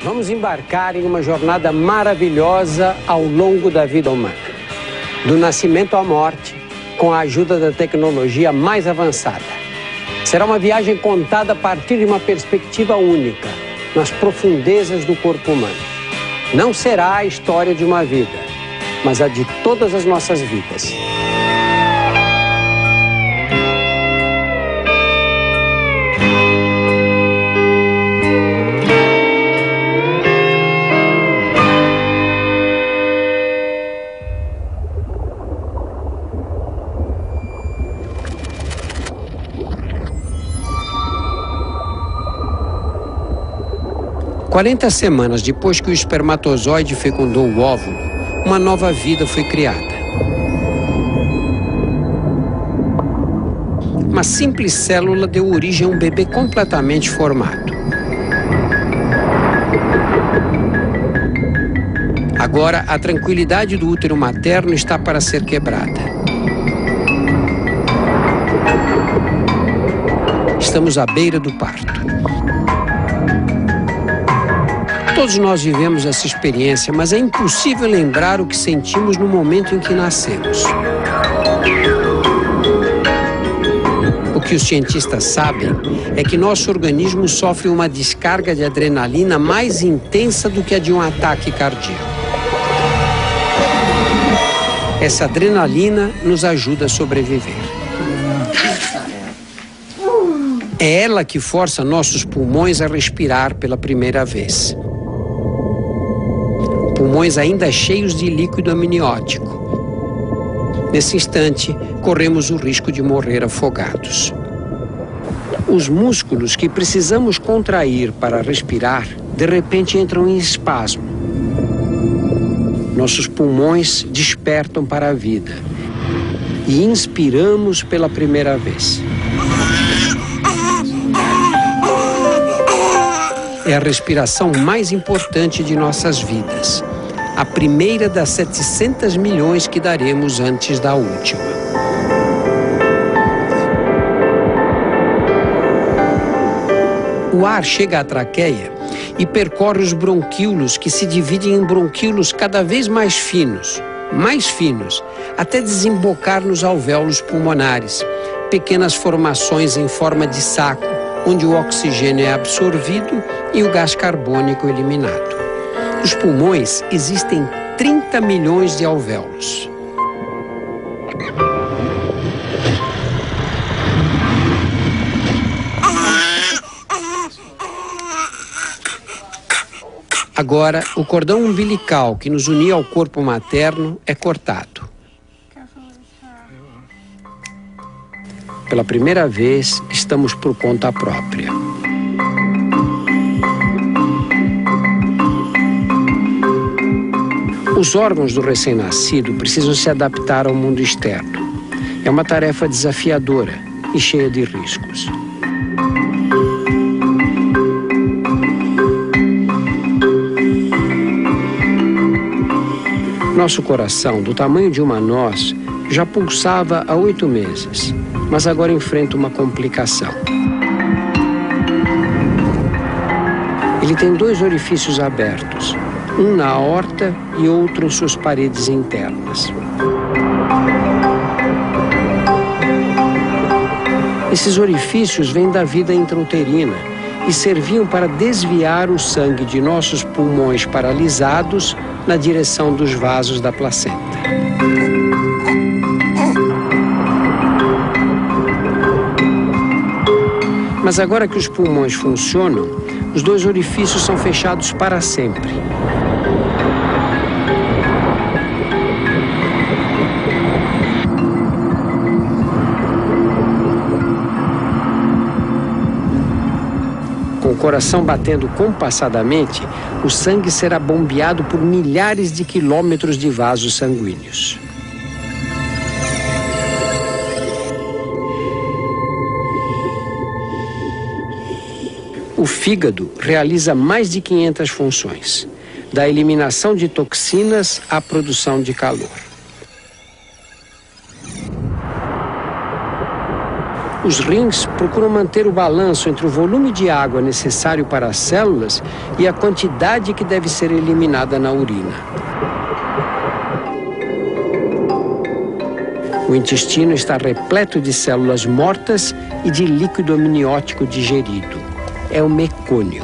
Vamos embarcar em uma jornada maravilhosa ao longo da vida humana. Do nascimento à morte, com a ajuda da tecnologia mais avançada. Será uma viagem contada a partir de uma perspectiva única, nas profundezas do corpo humano. Não será a história de uma vida, mas a de todas as nossas vidas. Quarenta semanas depois que o espermatozoide fecundou o óvulo, uma nova vida foi criada. Uma simples célula deu origem a um bebê completamente formado. Agora, a tranquilidade do útero materno está para ser quebrada. Estamos à beira do parto. Todos nós vivemos essa experiência, mas é impossível lembrar o que sentimos no momento em que nascemos. O que os cientistas sabem é que nosso organismo sofre uma descarga de adrenalina mais intensa do que a de um ataque cardíaco. Essa adrenalina nos ajuda a sobreviver. É ela que força nossos pulmões a respirar pela primeira vez. Pulmões ainda cheios de líquido amniótico. Nesse instante, corremos o risco de morrer afogados. Os músculos que precisamos contrair para respirar, de repente entram em espasmo. Nossos pulmões despertam para a vida e inspiramos pela primeira vez. É a respiração mais importante de nossas vidas. A primeira das 700 milhões que daremos antes da última. O ar chega à traqueia e percorre os bronquíolos, que se dividem em bronquíolos cada vez mais finos, até desembocar nos alvéolos pulmonares, pequenas formações em forma de saco, onde o oxigênio é absorvido e o gás carbônico eliminado. Nos pulmões existem 30 milhões de alvéolos. Agora, o cordão umbilical que nos unia ao corpo materno é cortado. Pela primeira vez, estamos por conta própria. Os órgãos do recém-nascido precisam se adaptar ao mundo externo. É uma tarefa desafiadora e cheia de riscos. Nosso coração, do tamanho de uma noz, já pulsava há 8 meses, mas agora enfrenta uma complicação. Ele tem 2 orifícios abertos, um na aorta e outro em suas paredes internas. Esses orifícios vêm da vida intrauterina e serviam para desviar o sangue de nossos pulmões paralisados na direção dos vasos da placenta. Mas agora que os pulmões funcionam, os 2 orifícios são fechados para sempre. Com o coração batendo compassadamente, o sangue será bombeado por milhares de quilômetros de vasos sanguíneos. O fígado realiza mais de 500 funções, da eliminação de toxinas à produção de calor. Os rins procuram manter o balanço entre o volume de água necessário para as células e a quantidade que deve ser eliminada na urina. O intestino está repleto de células mortas e de líquido amniótico digerido. É o mecônio.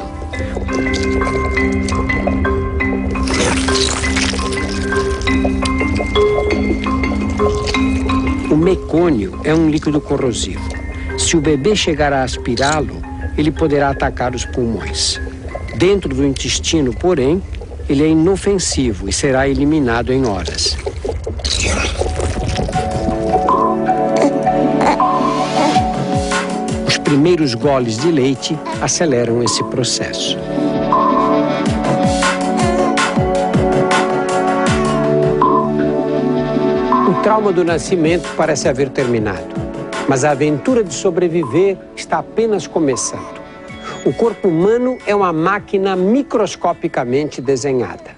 O mecônio é um líquido corrosivo. Se o bebê chegar a aspirá-lo, ele poderá atacar os pulmões. Dentro do intestino, porém, ele é inofensivo e será eliminado em horas. Os primeiros goles de leite aceleram esse processo. O trauma do nascimento parece haver terminado. Mas a aventura de sobreviver está apenas começando. O corpo humano é uma máquina microscopicamente desenhada.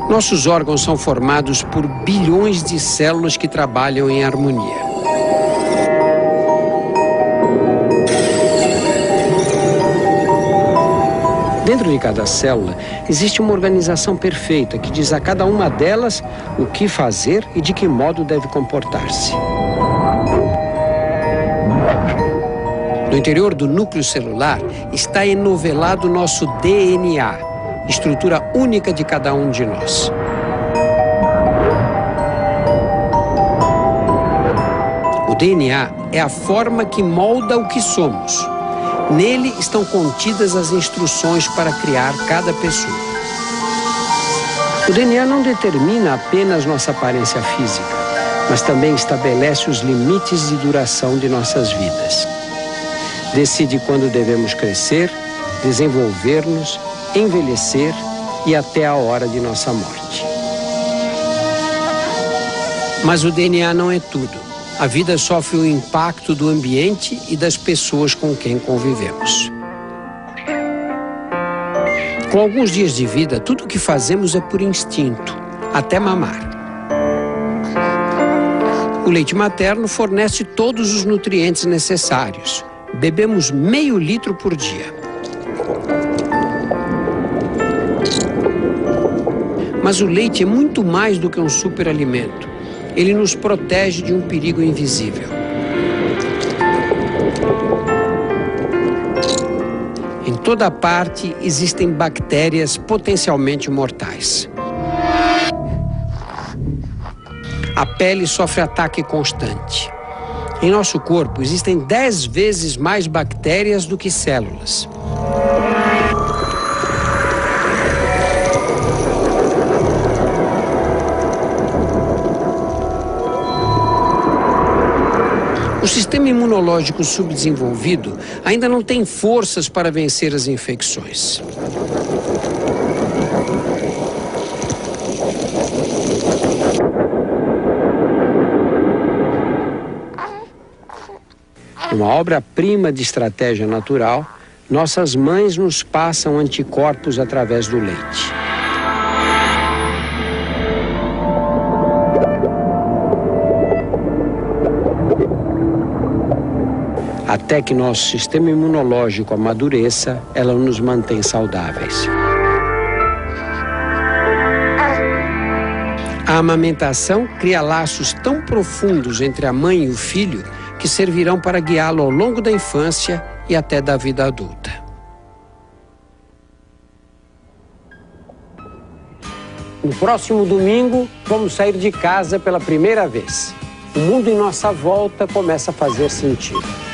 Nossos órgãos são formados por bilhões de células que trabalham em harmonia. Dentro de cada célula existe uma organização perfeita que diz a cada uma delas o que fazer e de que modo deve comportar-se. No interior do núcleo celular está enovelado nosso DNA, estrutura única de cada um de nós. O DNA é a forma que molda o que somos. Nele estão contidas as instruções para criar cada pessoa. O DNA não determina apenas nossa aparência física, mas também estabelece os limites de duração de nossas vidas. Decide quando devemos crescer, desenvolver-nos, envelhecer e até a hora de nossa morte. Mas o DNA não é tudo. A vida sofre o impacto do ambiente e das pessoas com quem convivemos. Com alguns dias de vida, tudo o que fazemos é por instinto, até mamar. O leite materno fornece todos os nutrientes necessários. Bebemos meio litro por dia. Mas o leite é muito mais do que um superalimento. Ele nos protege de um perigo invisível. Em toda parte existem bactérias potencialmente mortais. A pele sofre ataque constante. Em nosso corpo existem 10 vezes mais bactérias do que células. O sistema imunológico subdesenvolvido ainda não tem forças para vencer as infecções. Uma obra-prima de estratégia natural, nossas mães nos passam anticorpos através do leite. Até que nosso sistema imunológico amadureça, ela nos mantém saudáveis. A amamentação cria laços tão profundos entre a mãe e o filho que servirão para guiá-lo ao longo da infância e até da vida adulta. No próximo domingo, vamos sair de casa pela primeira vez. O mundo em nossa volta começa a fazer sentido.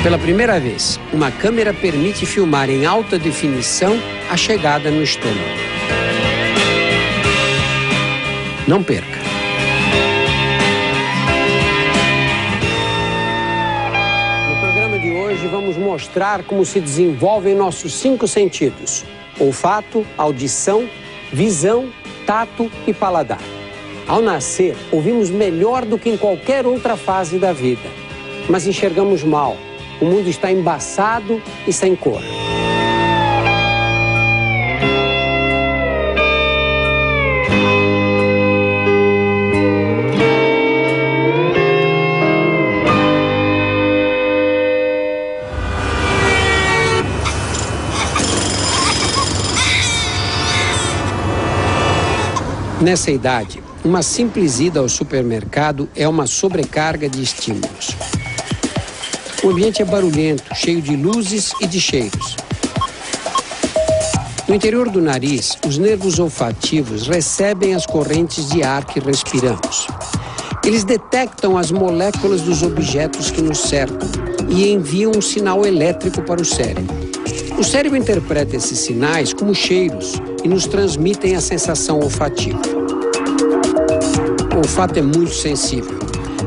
Pela primeira vez, uma câmera permite filmar em alta definição a chegada no estômago. Não perca! mostrar como se desenvolvem nossos 5 sentidos: olfato, audição, visão, tato e paladar. Ao nascer, ouvimos melhor do que em qualquer outra fase da vida, mas enxergamos mal. O mundo está embaçado e sem cor. Nessa idade, uma simples ida ao supermercado é uma sobrecarga de estímulos. O ambiente é barulhento, cheio de luzes e de cheiros. No interior do nariz, os nervos olfativos recebem as correntes de ar que respiramos. Eles detectam as moléculas dos objetos que nos cercam e enviam um sinal elétrico para o cérebro. O cérebro interpreta esses sinais como cheiros e nos transmitem a sensação olfativa. O olfato é muito sensível.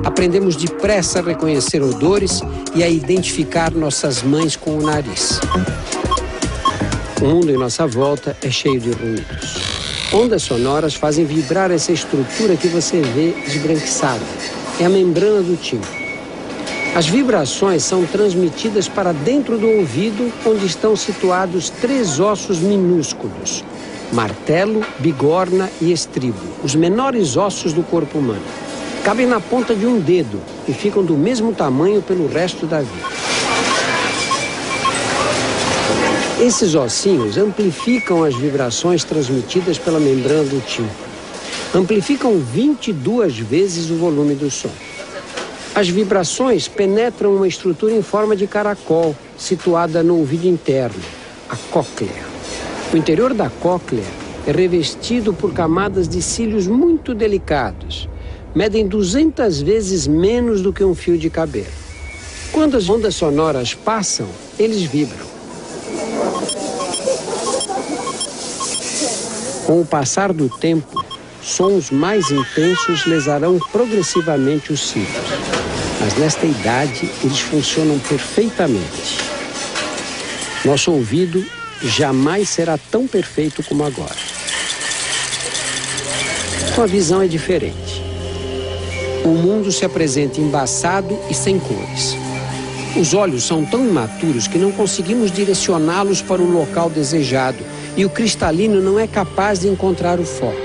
Aprendemos depressa a reconhecer odores e a identificar nossas mães com o nariz. O mundo em nossa volta é cheio de ruídos. Ondas sonoras fazem vibrar essa estrutura que você vê esbranquiçada. É a membrana do tímpano. As vibrações são transmitidas para dentro do ouvido, onde estão situados 3 ossos minúsculos: martelo, bigorna e estribo, os menores ossos do corpo humano. Cabem na ponta de um dedo e ficam do mesmo tamanho pelo resto da vida. Esses ossinhos amplificam as vibrações transmitidas pela membrana do tímpano. Amplificam 22 vezes o volume do som. As vibrações penetram uma estrutura em forma de caracol, situada no ouvido interno, a cóclea. O interior da cóclea é revestido por camadas de cílios muito delicados. Medem 200 vezes menos do que um fio de cabelo. Quando as ondas sonoras passam, eles vibram. Com o passar do tempo, sons mais intensos lesarão progressivamente os cílios. Mas nesta idade, eles funcionam perfeitamente. Nosso ouvido jamais será tão perfeito como agora. Sua visão é diferente. O mundo se apresenta embaçado e sem cores. Os olhos são tão imaturos que não conseguimos direcioná-los para o local desejado e o cristalino não é capaz de encontrar o foco.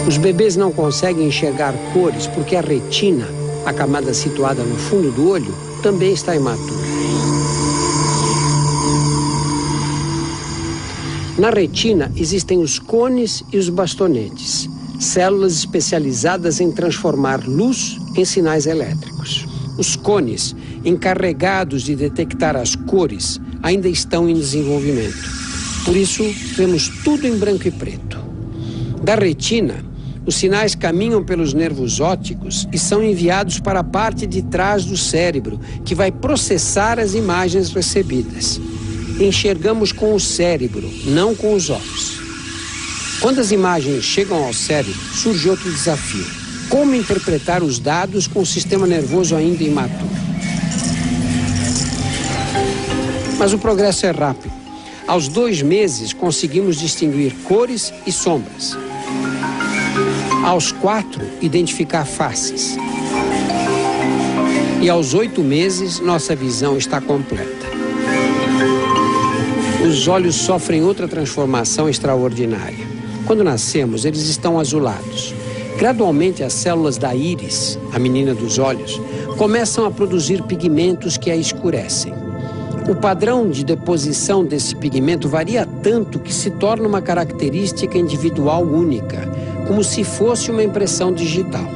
Os bebês não conseguem enxergar cores porque a retina, a camada situada no fundo do olho, também está imatura. Na retina existem os cones e os bastonetes, células especializadas em transformar luz em sinais elétricos. Os cones, encarregados de detectar as cores, ainda estão em desenvolvimento. Por isso, vemos tudo em branco e preto. Da retina, os sinais caminham pelos nervos ópticos e são enviados para a parte de trás do cérebro, que vai processar as imagens recebidas. Enxergamos com o cérebro, não com os olhos. Quando as imagens chegam ao cérebro, surge outro desafio: como interpretar os dados com o sistema nervoso ainda imaturo? Mas o progresso é rápido. Aos 2 meses, conseguimos distinguir cores e sombras. Aos 4, identificar faces. E aos 8 meses, nossa visão está completa. Os olhos sofrem outra transformação extraordinária. Quando nascemos, eles estão azulados. Gradualmente, as células da íris, a menina dos olhos, começam a produzir pigmentos que a escurecem. O padrão de deposição desse pigmento varia tanto que se torna uma característica individual única, como se fosse uma impressão digital.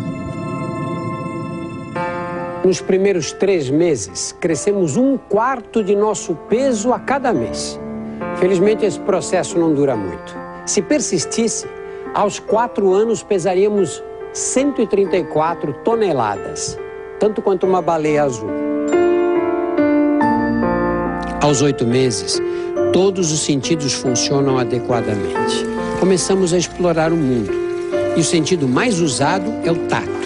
Nos primeiros 3 meses, crescemos 1/4 de nosso peso a cada mês. Felizmente, esse processo não dura muito. Se persistisse, aos 4 anos pesaríamos 134 toneladas, tanto quanto uma baleia azul. Aos 8 meses, todos os sentidos funcionam adequadamente. Começamos a explorar o mundo. E o sentido mais usado é o tato.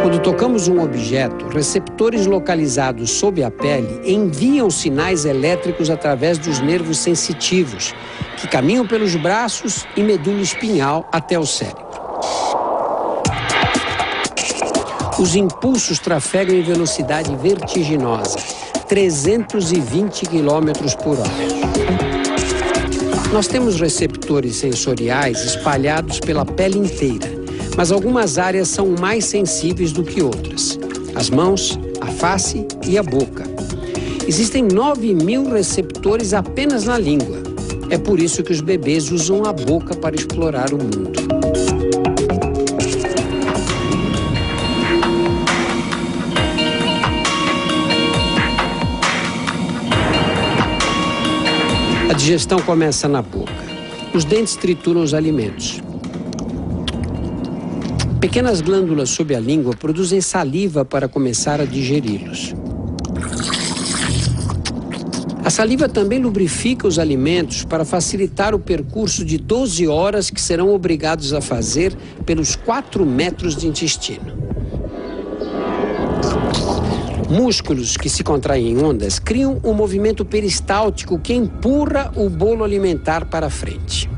Quando tocamos um objeto, receptores localizados sob a pele enviam sinais elétricos através dos nervos sensitivos, que caminham pelos braços e medula espinhal até o cérebro. Os impulsos trafegam em velocidade vertiginosa, 320 km por hora. Nós temos receptores sensoriais espalhados pela pele inteira, mas algumas áreas são mais sensíveis do que outras. As mãos, a face e a boca. Existem 9.000 receptores apenas na língua. É por isso que os bebês usam a boca para explorar o mundo. A digestão começa na boca. Os dentes trituram os alimentos. Pequenas glândulas sob a língua produzem saliva para começar a digeri-los. A saliva também lubrifica os alimentos para facilitar o percurso de 12 horas que serão obrigados a fazer pelos 4 metros de intestino. Músculos que se contraem em ondas criam um movimento peristáltico que empurra o bolo alimentar para frente.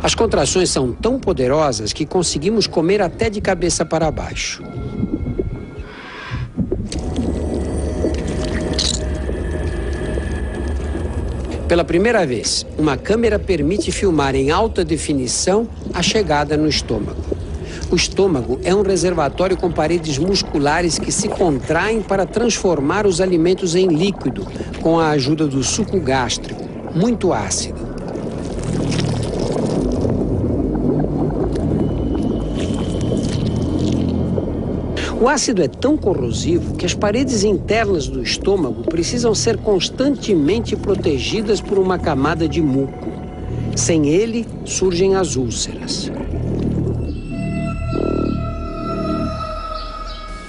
As contrações são tão poderosas que conseguimos comer até de cabeça para baixo. Pela primeira vez, uma câmera permite filmar em alta definição a chegada no estômago. O estômago é um reservatório com paredes musculares que se contraem para transformar os alimentos em líquido, com a ajuda do suco gástrico, muito ácido. O ácido é tão corrosivo que as paredes internas do estômago precisam ser constantemente protegidas por uma camada de muco. Sem ele, surgem as úlceras.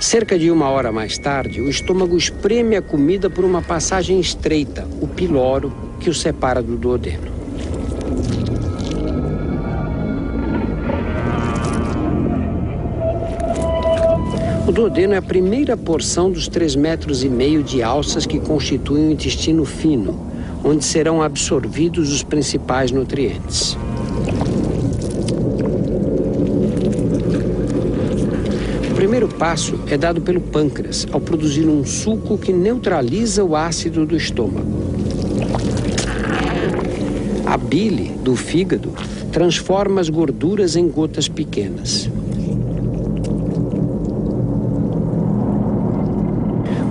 Cerca de 1 hora mais tarde, o estômago espreme a comida por uma passagem estreita, o piloro, que o separa do duodeno. O duodeno é a primeira porção dos 3,5 metros de alças que constituem o intestino fino, onde serão absorvidos os principais nutrientes. O primeiro passo é dado pelo pâncreas, ao produzir um suco que neutraliza o ácido do estômago. A bile do fígado transforma as gorduras em gotas pequenas.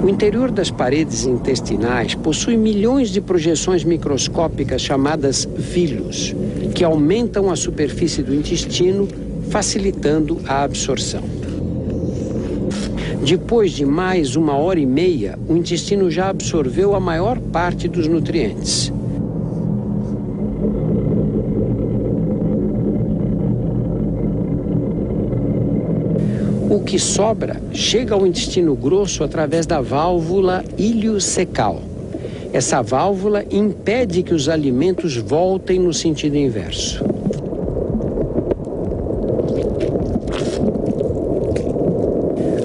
O interior das paredes intestinais possui milhões de projeções microscópicas chamadas vilhos, que aumentam a superfície do intestino, facilitando a absorção. Depois de mais 1h30, o intestino já absorveu a maior parte dos nutrientes. O que sobra chega ao intestino grosso através da válvula iliocecal. Essa válvula impede que os alimentos voltem no sentido inverso.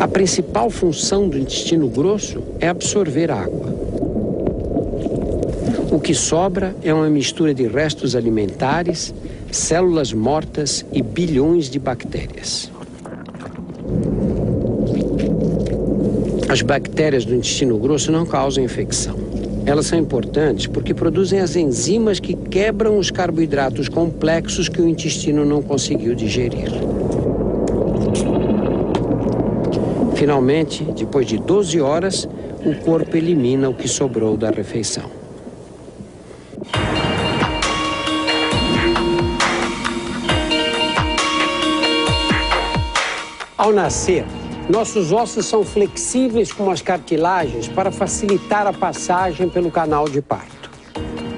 A principal função do intestino grosso é absorver água. O que sobra é uma mistura de restos alimentares, células mortas e bilhões de bactérias. As bactérias do intestino grosso não causam infecção. Elas são importantes porque produzem as enzimas que quebram os carboidratos complexos que o intestino não conseguiu digerir. Finalmente, depois de 12 horas, o corpo elimina o que sobrou da refeição. Ao nascer, nossos ossos são flexíveis como as cartilagens para facilitar a passagem pelo canal de parto.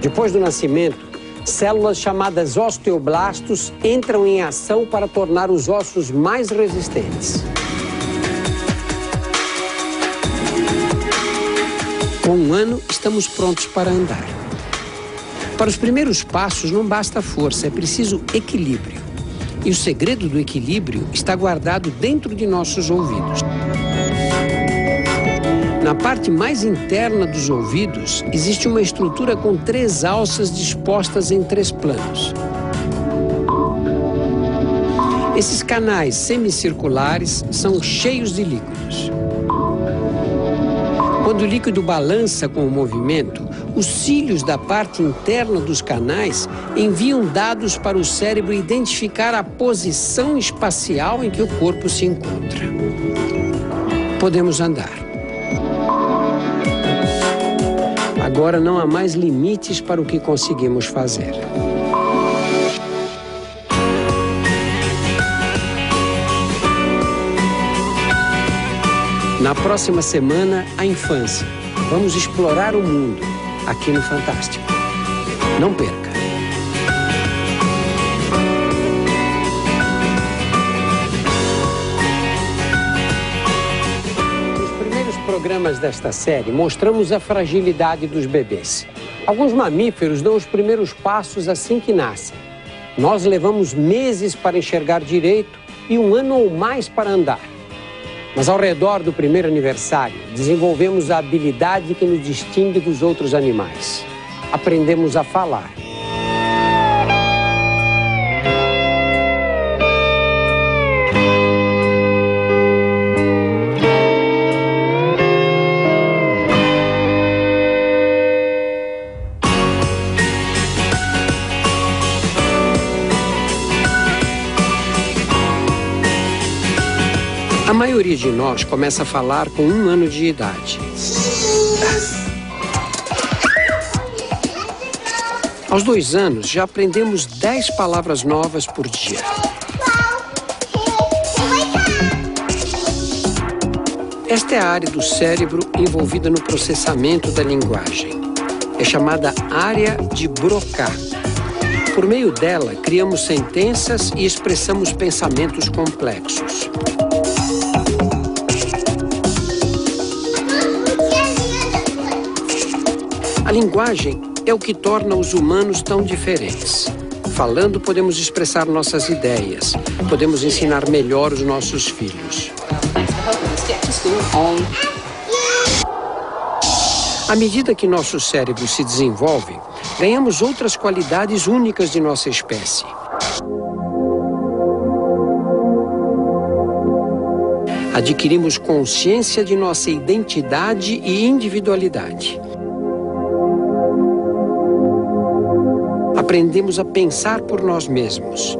Depois do nascimento, células chamadas osteoblastos entram em ação para tornar os ossos mais resistentes. Com 1 ano, estamos prontos para andar. Para os primeiros passos não basta força, é preciso equilíbrio. E o segredo do equilíbrio está guardado dentro de nossos ouvidos. Na parte mais interna dos ouvidos, existe uma estrutura com 3 alças dispostas em 3 planos. Esses canais semicirculares são cheios de líquidos. Quando o líquido balança com o movimento, os cílios da parte interna dos canais enviam dados para o cérebro identificar a posição espacial em que o corpo se encontra. Podemos andar. Agora não há mais limites para o que conseguimos fazer. Na próxima semana, a infância. Vamos explorar o mundo aqui no Fantástico. Não perca! Nos primeiros programas desta série, mostramos a fragilidade dos bebês. Alguns mamíferos dão os primeiros passos assim que nascem. Nós levamos meses para enxergar direito e 1 ano ou mais para andar. Mas ao redor do primeiro aniversário, desenvolvemos a habilidade que nos distingue dos outros animais. Aprendemos a falar. A maioria de nós começa a falar com 1 ano de idade. Aos 2 anos, já aprendemos 10 palavras novas por dia. Esta é a área do cérebro envolvida no processamento da linguagem. É chamada área de Broca. Por meio dela, criamos sentenças e expressamos pensamentos complexos. A linguagem é o que torna os humanos tão diferentes. Falando, podemos expressar nossas ideias. Podemos ensinar melhor os nossos filhos. À medida que nosso cérebro se desenvolve, ganhamos outras qualidades únicas de nossa espécie. Adquirimos consciência de nossa identidade e individualidade. Aprendemos a pensar por nós mesmos.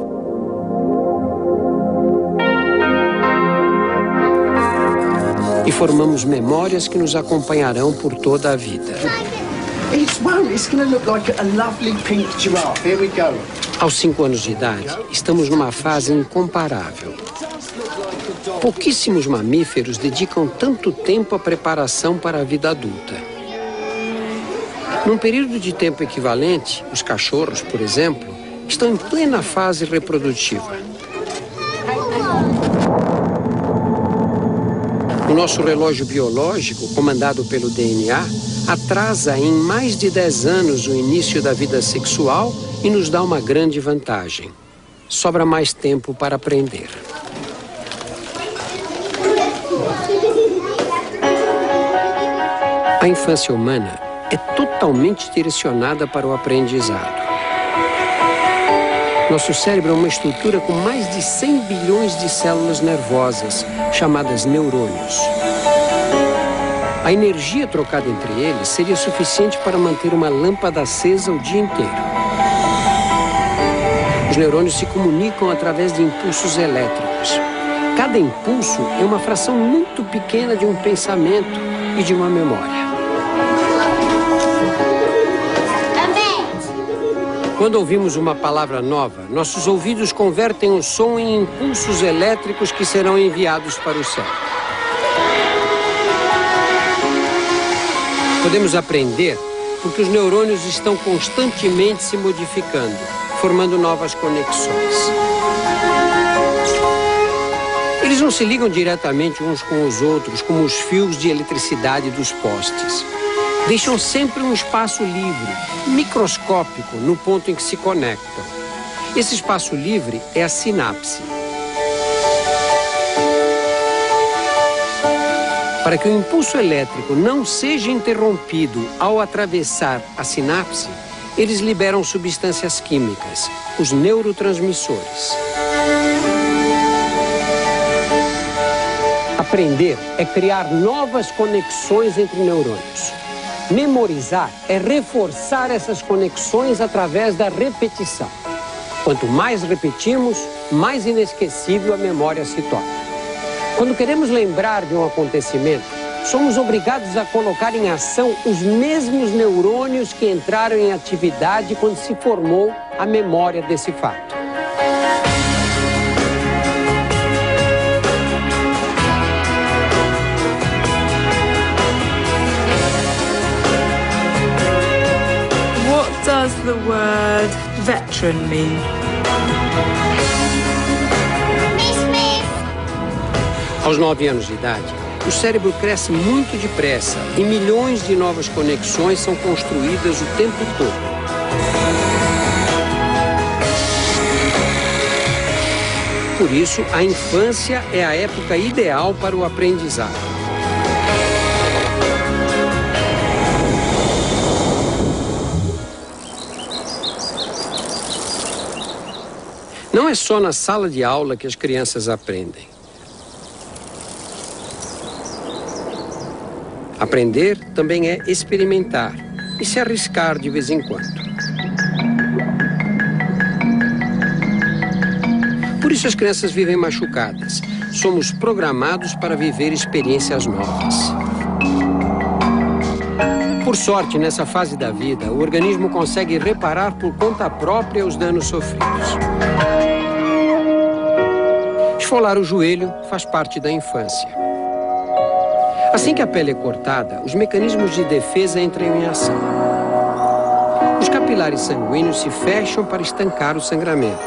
E formamos memórias que nos acompanharão por toda a vida. Aos 5 anos de idade, estamos numa fase incomparável. Pouquíssimos mamíferos dedicam tanto tempo à preparação para a vida adulta. Num período de tempo equivalente, os cachorros, por exemplo, estão em plena fase reprodutiva. O nosso relógio biológico, comandado pelo DNA, atrasa em mais de 10 anos o início da vida sexual e nos dá uma grande vantagem. Sobra mais tempo para aprender. A infância humana é totalmente direcionada para o aprendizado. Nosso cérebro é uma estrutura com mais de 100 bilhões de células nervosas, chamadas neurônios. A energia trocada entre eles seria suficiente para manter uma lâmpada acesa o dia inteiro. Os neurônios se comunicam através de impulsos elétricos. Cada impulso é uma fração muito pequena de um pensamento e de uma memória. Quando ouvimos uma palavra nova, nossos ouvidos convertem o som em impulsos elétricos que serão enviados para o cérebro. Podemos aprender porque os neurônios estão constantemente se modificando, formando novas conexões. Eles não se ligam diretamente uns com os outros, como os fios de eletricidade dos postes. deixam sempre um espaço livre, microscópico, no ponto em que se conectam. Esse espaço livre é a sinapse. Para que o impulso elétrico não seja interrompido ao atravessar a sinapse, eles liberam substâncias químicas, os neurotransmissores. Aprender é criar novas conexões entre neurônios. Memorizar é reforçar essas conexões através da repetição. Quanto mais repetimos, mais inesquecível a memória se torna. Quando queremos lembrar de um acontecimento, somos obrigados a colocar em ação os mesmos neurônios que entraram em atividade quando se formou a memória desse fato. What does the word veteran mean? Aos 9 anos de idade, o cérebro cresce muito depressa e milhões de novas conexões são construídas o tempo todo. Por isso, a infância é a época ideal para o aprendizado. Não é só na sala de aula que as crianças aprendem. Aprender também é experimentar e se arriscar de vez em quando. Por isso as crianças vivem machucadas. Somos programados para viver experiências novas. Por sorte, nessa fase da vida, o organismo consegue reparar por conta própria os danos sofridos. Esfolar o joelho faz parte da infância. Assim que a pele é cortada, os mecanismos de defesa entram em ação. Os capilares sanguíneos se fecham para estancar o sangramento.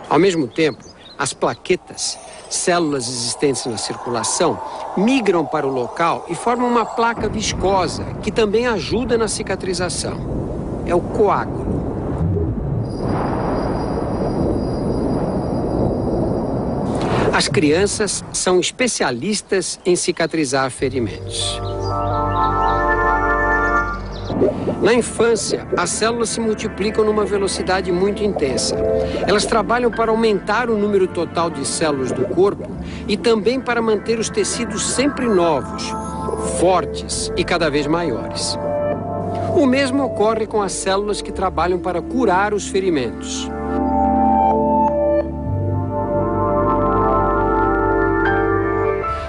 Ao mesmo tempo, as plaquetas, células existentes na circulação, migram para o local e formam uma placa viscosa que também ajuda na cicatrização. É o coágulo. As crianças são especialistas em cicatrizar ferimentos. Na infância, as células se multiplicam numa velocidade muito intensa. Elas trabalham para aumentar o número total de células do corpo e também para manter os tecidos sempre novos, fortes e cada vez maiores. O mesmo ocorre com as células que trabalham para curar os ferimentos.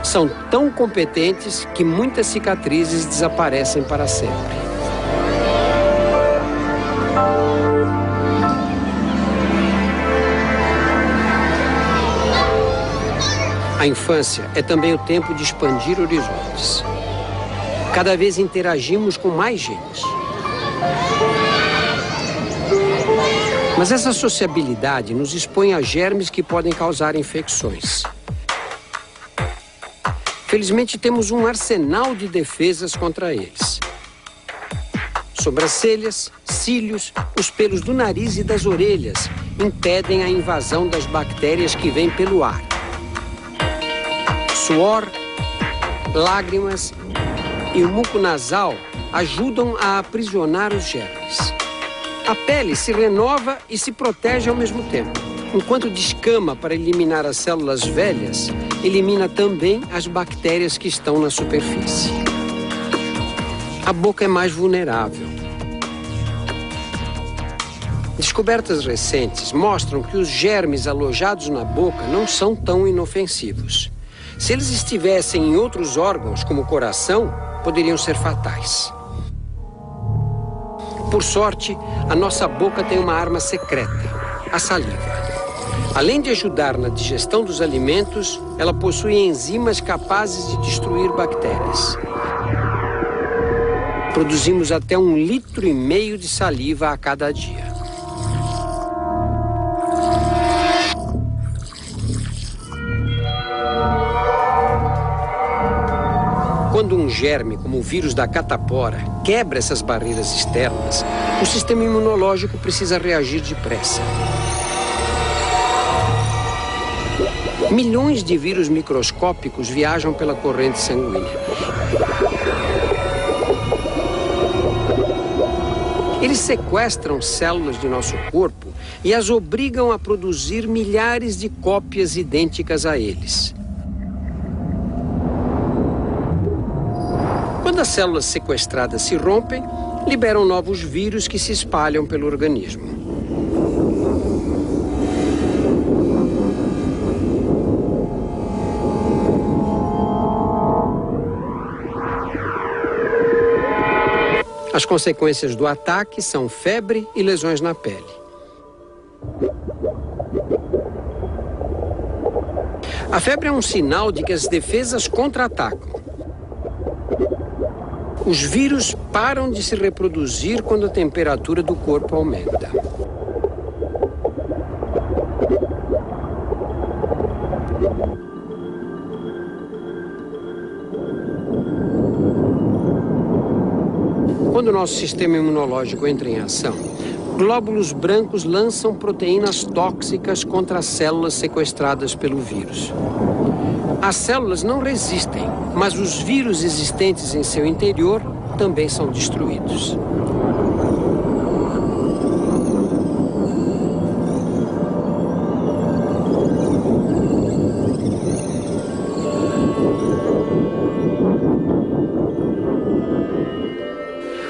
São tão competentes que muitas cicatrizes desaparecem para sempre. A infância é também o tempo de expandir horizontes. Cada vez interagimos com mais gente. Mas essa sociabilidade nos expõe a germes que podem causar infecções. Felizmente, temos um arsenal de defesas contra eles. Sobrancelhas, cílios, os pelos do nariz e das orelhas impedem a invasão das bactérias que vêm pelo ar. Suor, lágrimas e o muco nasal ajudam a aprisionar os germes. A pele se renova e se protege ao mesmo tempo. Enquanto descama para eliminar as células velhas, elimina também as bactérias que estão na superfície. A boca é mais vulnerável. Descobertas recentes mostram que os germes alojados na boca não são tão inofensivos. Se eles estivessem em outros órgãos, como o coração, poderiam ser fatais. Por sorte, a nossa boca tem uma arma secreta, a saliva. Além de ajudar na digestão dos alimentos, ela possui enzimas capazes de destruir bactérias. Produzimos até 1,5 litro de saliva a cada dia. quando um germe, como o vírus da catapora, quebra essas barreiras externas, o sistema imunológico precisa reagir depressa. Milhões de vírus microscópicos viajam pela corrente sanguínea. Eles sequestram células de nosso corpo e as obrigam a produzir milhares de cópias idênticas a eles. Quando as células sequestradas se rompem, liberam novos vírus que se espalham pelo organismo. As consequências do ataque são febre e lesões na pele. A febre é um sinal de que as defesas contra-atacam. Os vírus param de se reproduzir quando a temperatura do corpo aumenta. Quando o nosso sistema imunológico entra em ação, glóbulos brancos lançam proteínas tóxicas contra as células sequestradas pelo vírus. As células não resistem, mas os vírus existentes em seu interior também são destruídos.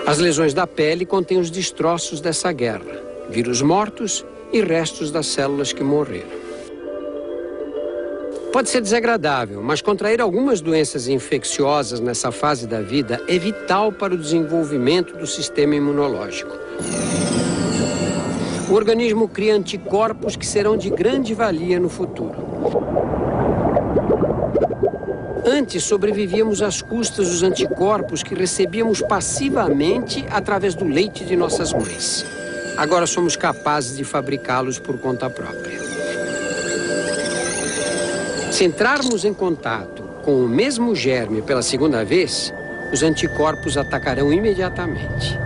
As lesões da pele contêm os destroços dessa guerra, vírus mortos e restos das células que morreram. Pode ser desagradável, mas contrair algumas doenças infecciosas nessa fase da vida é vital para o desenvolvimento do sistema imunológico. O organismo cria anticorpos que serão de grande valia no futuro. Antes, sobrevivíamos às custas dos anticorpos que recebíamos passivamente através do leite de nossas mães. Agora somos capazes de fabricá-los por conta própria. Se entrarmos em contato com o mesmo germe pela segunda vez, os anticorpos atacarão imediatamente.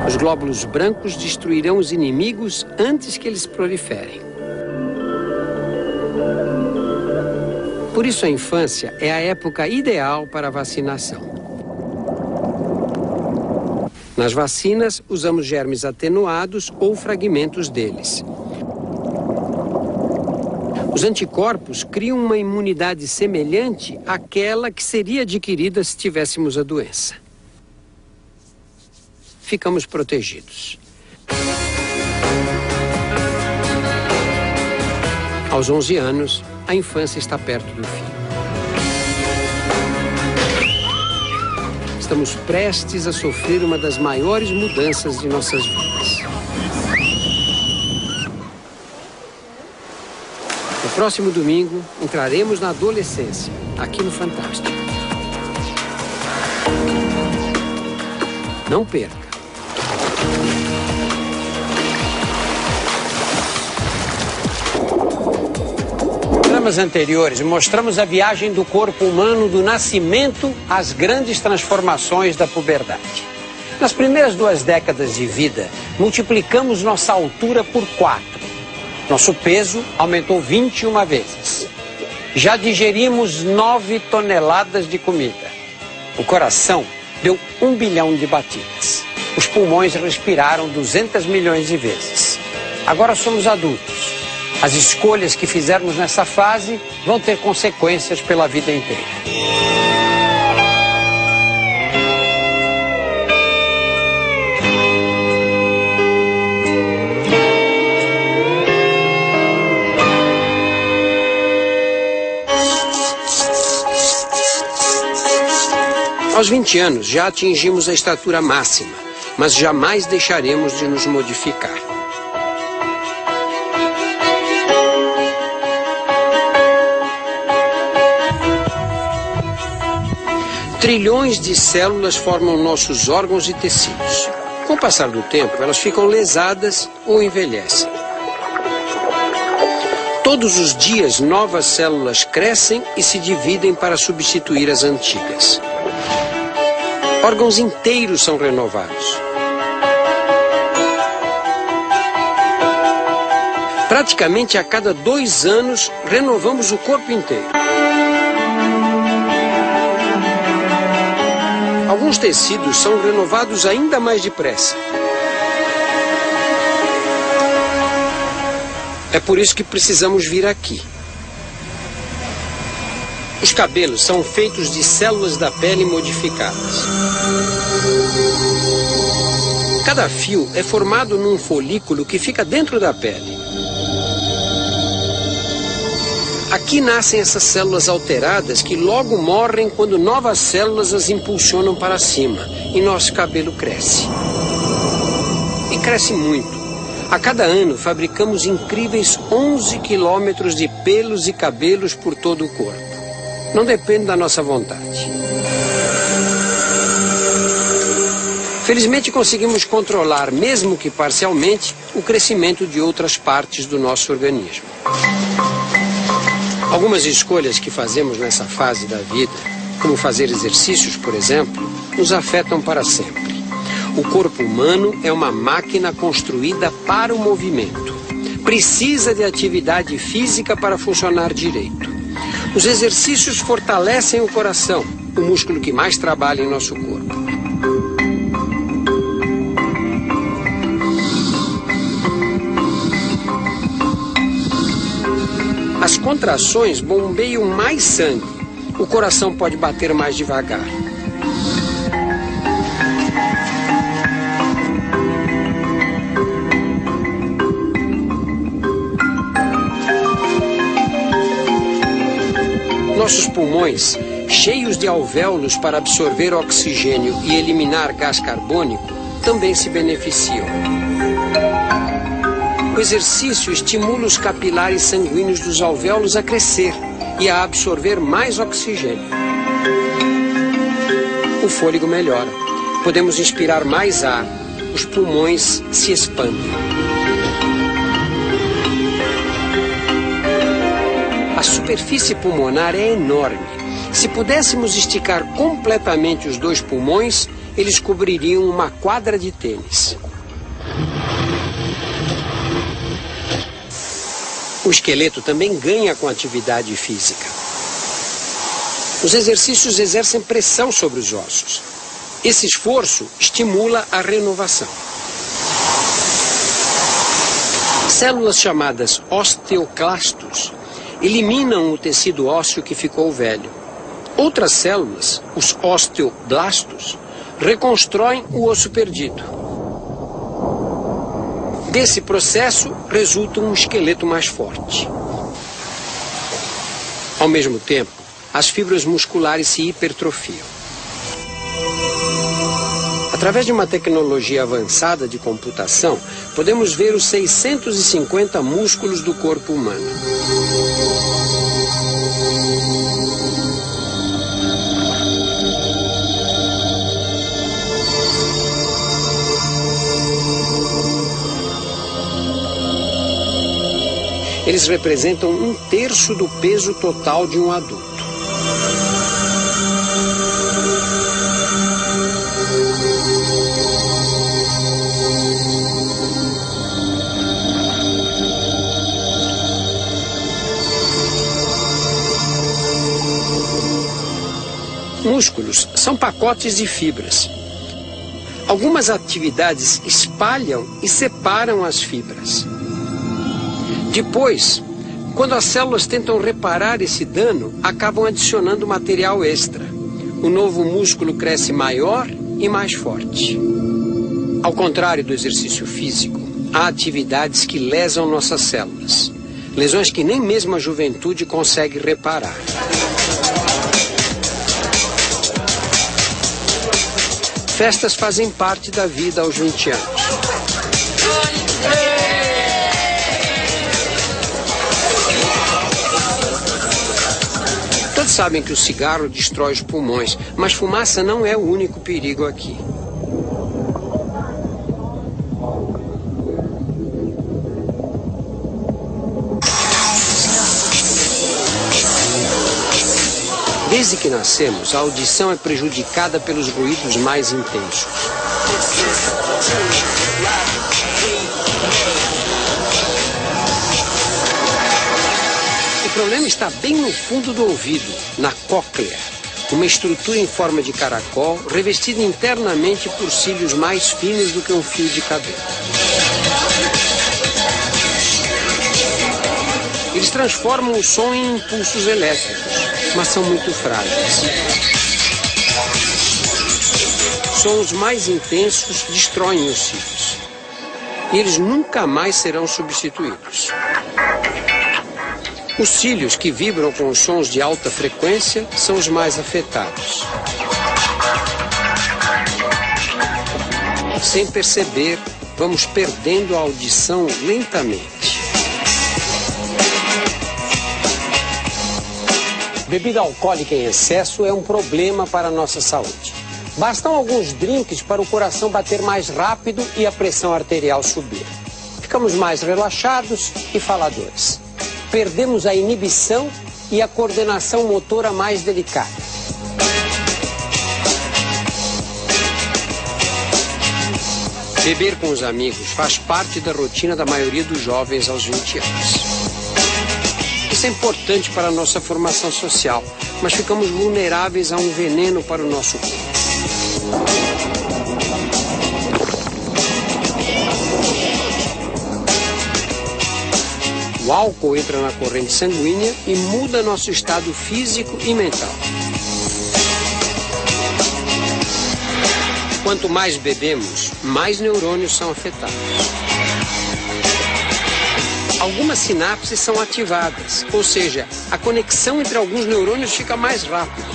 Os glóbulos brancos destruirão os inimigos antes que eles proliferem. Por isso, a infância é a época ideal para a vacinação. Nas vacinas, usamos germes atenuados ou fragmentos deles. Os anticorpos criam uma imunidade semelhante àquela que seria adquirida se tivéssemos a doença. Ficamos protegidos. Aos 11 anos, a infância está perto do fim. Estamos prestes a sofrer uma das maiores mudanças de nossas vidas. No próximo domingo, entraremos na adolescência, aqui no Fantástico. Não perca! Em programas anteriores, mostramos a viagem do corpo humano do nascimento às grandes transformações da puberdade. Nas primeiras 2 décadas de vida, multiplicamos nossa altura por 4. Nosso peso aumentou 21 vezes. Já digerimos 9 toneladas de comida. O coração deu 1 bilhão de batidas. Os pulmões respiraram 200 milhões de vezes. Agora somos adultos. As escolhas que fizermos nessa fase vão ter consequências pela vida inteira. Aos 20 anos, já atingimos a estatura máxima, mas jamais deixaremos de nos modificar. Trilhões de células formam nossos órgãos e tecidos. Com o passar do tempo, elas ficam lesadas ou envelhecem. Todos os dias, novas células crescem e se dividem para substituir as antigas. Órgãos inteiros são renovados. Praticamente a cada 2 anos, renovamos o corpo inteiro. Alguns tecidos são renovados ainda mais depressa. É por isso que precisamos vir aqui. Os cabelos são feitos de células da pele modificadas. Cada fio é formado num folículo que fica dentro da pele. Aqui nascem essas células alteradas que logo morrem quando novas células as impulsionam para cima e nosso cabelo cresce. E cresce muito. A cada ano fabricamos incríveis 11 quilômetros de pelos e cabelos por todo o corpo. Não depende da nossa vontade. Felizmente conseguimos controlar, mesmo que parcialmente, o crescimento de outras partes do nosso organismo. Algumas escolhas que fazemos nessa fase da vida, como fazer exercícios, por exemplo, nos afetam para sempre. O corpo humano é uma máquina construída para o movimento. Precisa de atividade física para funcionar direito. Os exercícios fortalecem o coração, o músculo que mais trabalha em nosso corpo. As contrações bombeiam mais sangue. O coração pode bater mais devagar. Nossos pulmões, cheios de alvéolos para absorver oxigênio e eliminar gás carbônico, também se beneficiam. O exercício estimula os capilares sanguíneos dos alvéolos a crescer e a absorver mais oxigênio. O fôlego melhora. Podemos inspirar mais ar. Os pulmões se expandem. A superfície pulmonar é enorme. Se pudéssemos esticar completamente os 2 pulmões, eles cobririam uma quadra de tênis. O esqueleto também ganha com atividade física. Os exercícios exercem pressão sobre os ossos. Esse esforço estimula a renovação. Células chamadas osteoclastos eliminam o tecido ósseo que ficou velho. Outras células, os osteoblastos, reconstroem o osso perdido. Desse processo resulta um esqueleto mais forte. Ao mesmo tempo, as fibras musculares se hipertrofiam. Através de uma tecnologia avançada de computação, podemos ver os 650 músculos do corpo humano. Eles representam 1/3 do peso total de um adulto. Músculos são pacotes de fibras. Algumas atividades espalham e separam as fibras. Depois, quando as células tentam reparar esse dano, acabam adicionando material extra. O novo músculo cresce maior e mais forte. Ao contrário do exercício físico, há atividades que lesam nossas células. Lesões que nem mesmo a juventude consegue reparar. Festas fazem parte da vida aos 20 anos. Todos sabem que o cigarro destrói os pulmões, mas fumaça não é o único perigo aqui. Desde que nascemos, a audição é prejudicada pelos ruídos mais intensos. O problema está bem no fundo do ouvido, na cóclea, uma estrutura em forma de caracol, revestida internamente por cílios mais finos do que um fio de cabelo. Eles transformam o som em impulsos elétricos, mas são muito frágeis. Sons mais intensos destroem os cílios. E eles nunca mais serão substituídos. Os cílios que vibram com os sons de alta frequência são os mais afetados. Sem perceber, vamos perdendo a audição lentamente. Bebida alcoólica em excesso é um problema para a nossa saúde. Bastam alguns drinks para o coração bater mais rápido e a pressão arterial subir. Ficamos mais relaxados e faladores. Perdemos a inibição e a coordenação motora mais delicada. Beber com os amigos faz parte da rotina da maioria dos jovens aos 20 anos. Isso é importante para a nossa formação social, mas ficamos vulneráveis a um veneno para o nosso corpo. O álcool entra na corrente sanguínea e muda nosso estado físico e mental. Quanto mais bebemos, mais neurônios são afetados. Algumas sinapses são ativadas, ou seja, a conexão entre alguns neurônios fica mais rápida.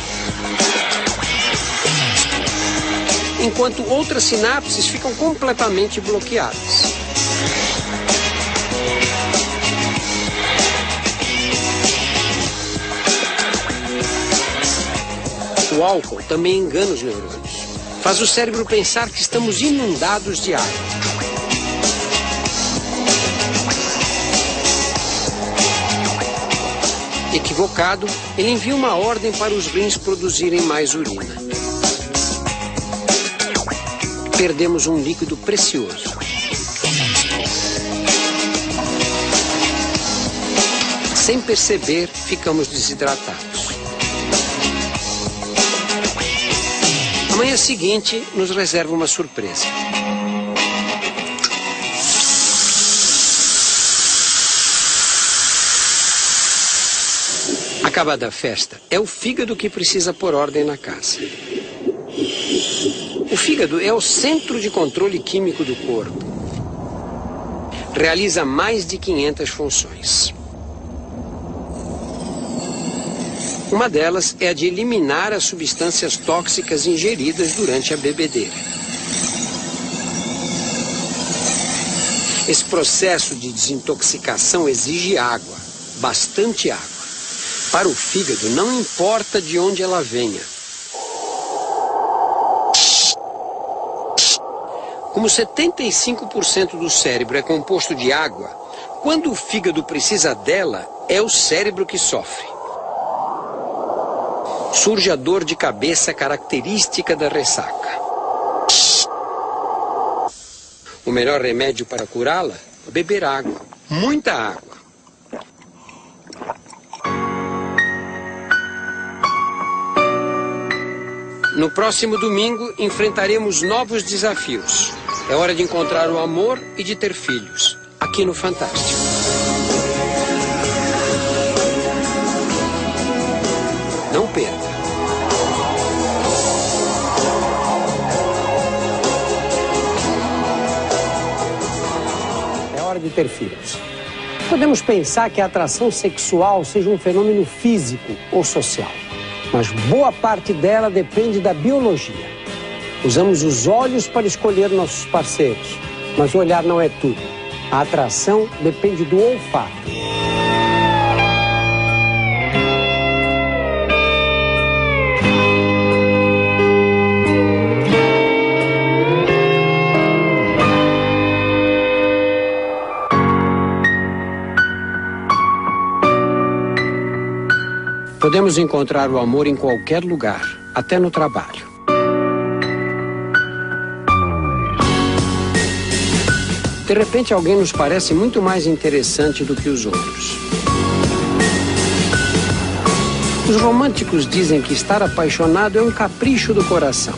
Enquanto outras sinapses ficam completamente bloqueadas. O álcool também engana os neurônios. Faz o cérebro pensar que estamos inundados de água. Equivocado, ele envia uma ordem para os rins produzirem mais urina. Perdemos um líquido precioso. Sem perceber, ficamos desidratados. A manhã seguinte nos reserva uma surpresa. Acabada a festa, é o fígado que precisa pôr ordem na casa. O fígado é o centro de controle químico do corpo. Realiza mais de 500 funções. Uma delas é a de eliminar as substâncias tóxicas ingeridas durante a bebedeira. Esse processo de desintoxicação exige água, bastante água. Para o fígado, não importa de onde ela venha. Como 75% do cérebro é composto de água, quando o fígado precisa dela, é o cérebro que sofre. Surge a dor de cabeça característica da ressaca. O melhor remédio para curá-la? Beber água. Muita água. No próximo domingo, enfrentaremos novos desafios. É hora de encontrar o amor e de ter filhos. Aqui no Fantástico. Não perca. É hora de ter filhos. Podemos pensar que a atração sexual seja um fenômeno físico ou social. Mas boa parte dela depende da biologia. Usamos os olhos para escolher nossos parceiros, mas o olhar não é tudo. A atração depende do olfato. Podemos encontrar o amor em qualquer lugar, até no trabalho. De repente, alguém nos parece muito mais interessante do que os outros. Os românticos dizem que estar apaixonado é um capricho do coração.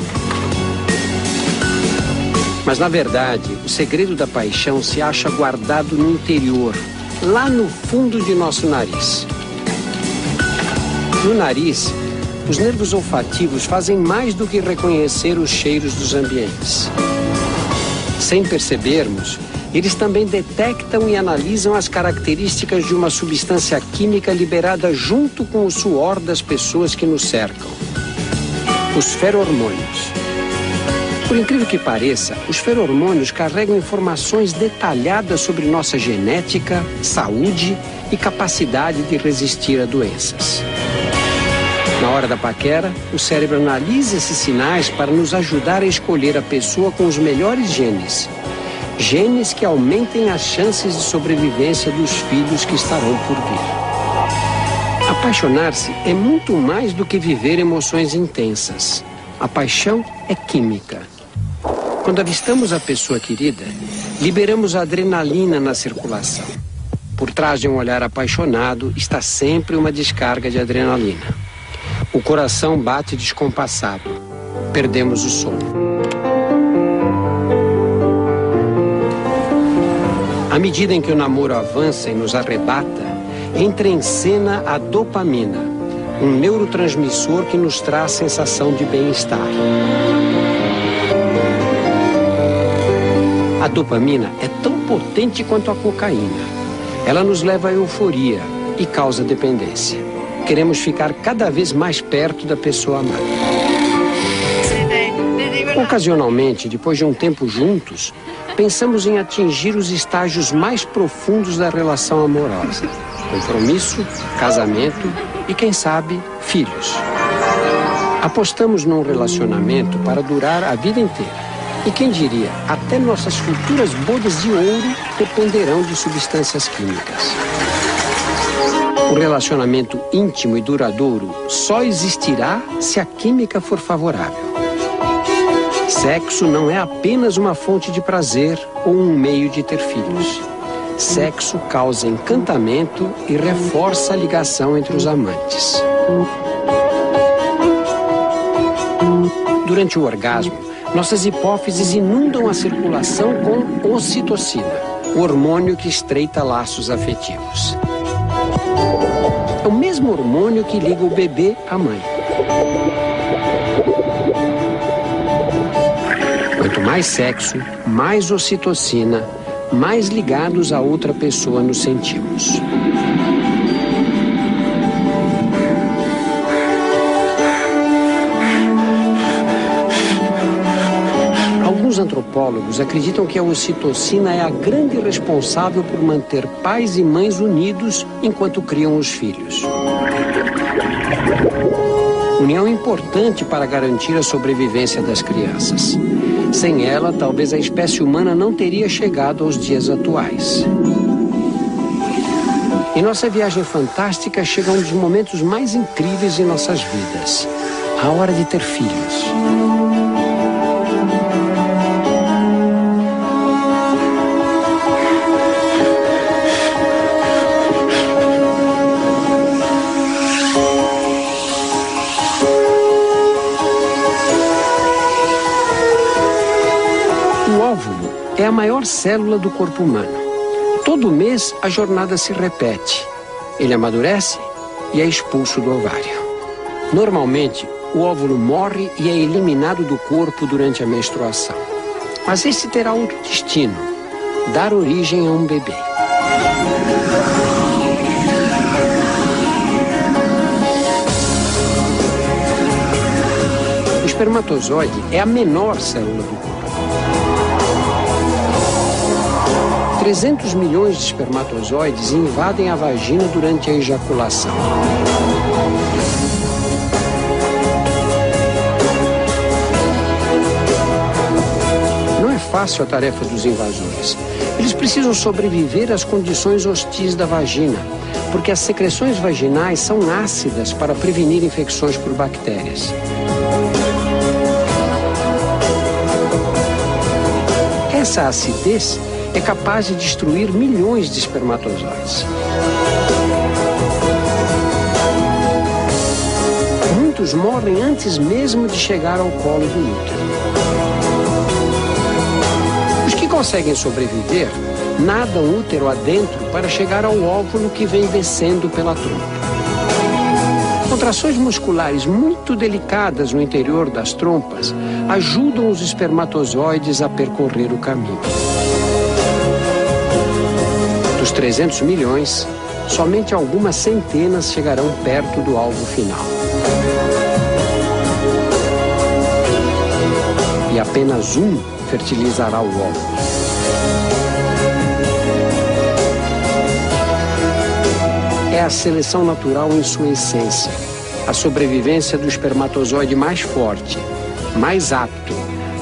Mas, na verdade, o segredo da paixão se acha guardado no interior, lá no fundo de nosso nariz. No nariz, os nervos olfativos fazem mais do que reconhecer os cheiros dos ambientes. Sem percebermos, eles também detectam e analisam as características de uma substância química liberada junto com o suor das pessoas que nos cercam: os ferormônios. Por incrível que pareça, os ferormônios carregam informações detalhadas sobre nossa genética, saúde e capacidade de resistir a doenças. Na hora da paquera, o cérebro analisa esses sinais para nos ajudar a escolher a pessoa com os melhores genes. Genes que aumentem as chances de sobrevivência dos filhos que estarão por vir. Apaixonar-se é muito mais do que viver emoções intensas. A paixão é química. Quando avistamos a pessoa querida, liberamos a adrenalina na circulação. Por trás de um olhar apaixonado está sempre uma descarga de adrenalina. O coração bate descompassado. Perdemos o sono. À medida em que o namoro avança e nos arrebata, entra em cena a dopamina, um neurotransmissor que nos traz sensação de bem-estar. A dopamina é tão potente quanto a cocaína. Ela nos leva à euforia e causa dependência. Queremos ficar cada vez mais perto da pessoa amada. Ocasionalmente, depois de um tempo juntos, pensamos em atingir os estágios mais profundos da relação amorosa: compromisso, casamento e, quem sabe, filhos. Apostamos num relacionamento para durar a vida inteira. E quem diria, até nossas futuras bodas de ouro dependerão de substâncias químicas. O relacionamento íntimo e duradouro só existirá se a química for favorável. Sexo não é apenas uma fonte de prazer ou um meio de ter filhos. Sexo causa encantamento e reforça a ligação entre os amantes. Durante o orgasmo, nossas hipófises inundam a circulação com ocitocina, o hormônio que estreita laços afetivos. É o mesmo hormônio que liga o bebê à mãe. Quanto mais sexo, mais ocitocina, mais ligados a outra pessoa nos sentimos. Alguns antropólogos acreditam que a ocitocina é a grande responsável por manter pais e mães unidos enquanto criam os filhos. União importante para garantir a sobrevivência das crianças. Sem ela, talvez a espécie humana não teria chegado aos dias atuais. Em nossa viagem fantástica chega um dos momentos mais incríveis de nossas vidas: a hora de ter filhos. É a maior célula do corpo humano. Todo mês a jornada se repete. Ele amadurece e é expulso do ovário. Normalmente, o óvulo morre e é eliminado do corpo durante a menstruação. Mas esse terá outro destino: dar origem a um bebê. O espermatozoide é a menor célula do corpo. 300 milhões de espermatozoides invadem a vagina durante a ejaculação. Não é fácil a tarefa dos invasores. Eles precisam sobreviver às condições hostis da vagina, porque as secreções vaginais são ácidas para prevenir infecções por bactérias. Essa acidez é capaz de destruir milhões de espermatozoides. Muitos morrem antes mesmo de chegar ao colo do útero. Os que conseguem sobreviver nadam o útero adentro para chegar ao óvulo que vem descendo pela trompa. Contrações musculares muito delicadas no interior das trompas ajudam os espermatozoides a percorrer o caminho. Dos 300 milhões, somente algumas centenas chegarão perto do alvo final. E apenas um fertilizará o óvulo. É a seleção natural em sua essência, a sobrevivência do espermatozoide mais forte, mais apto,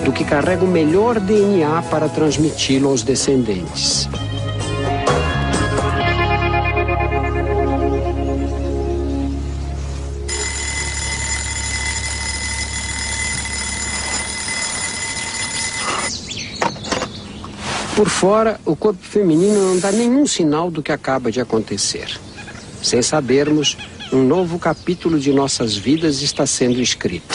do que carrega o melhor DNA para transmiti-lo aos descendentes. Por fora, o corpo feminino não dá nenhum sinal do que acaba de acontecer. Sem sabermos, um novo capítulo de nossas vidas está sendo escrito.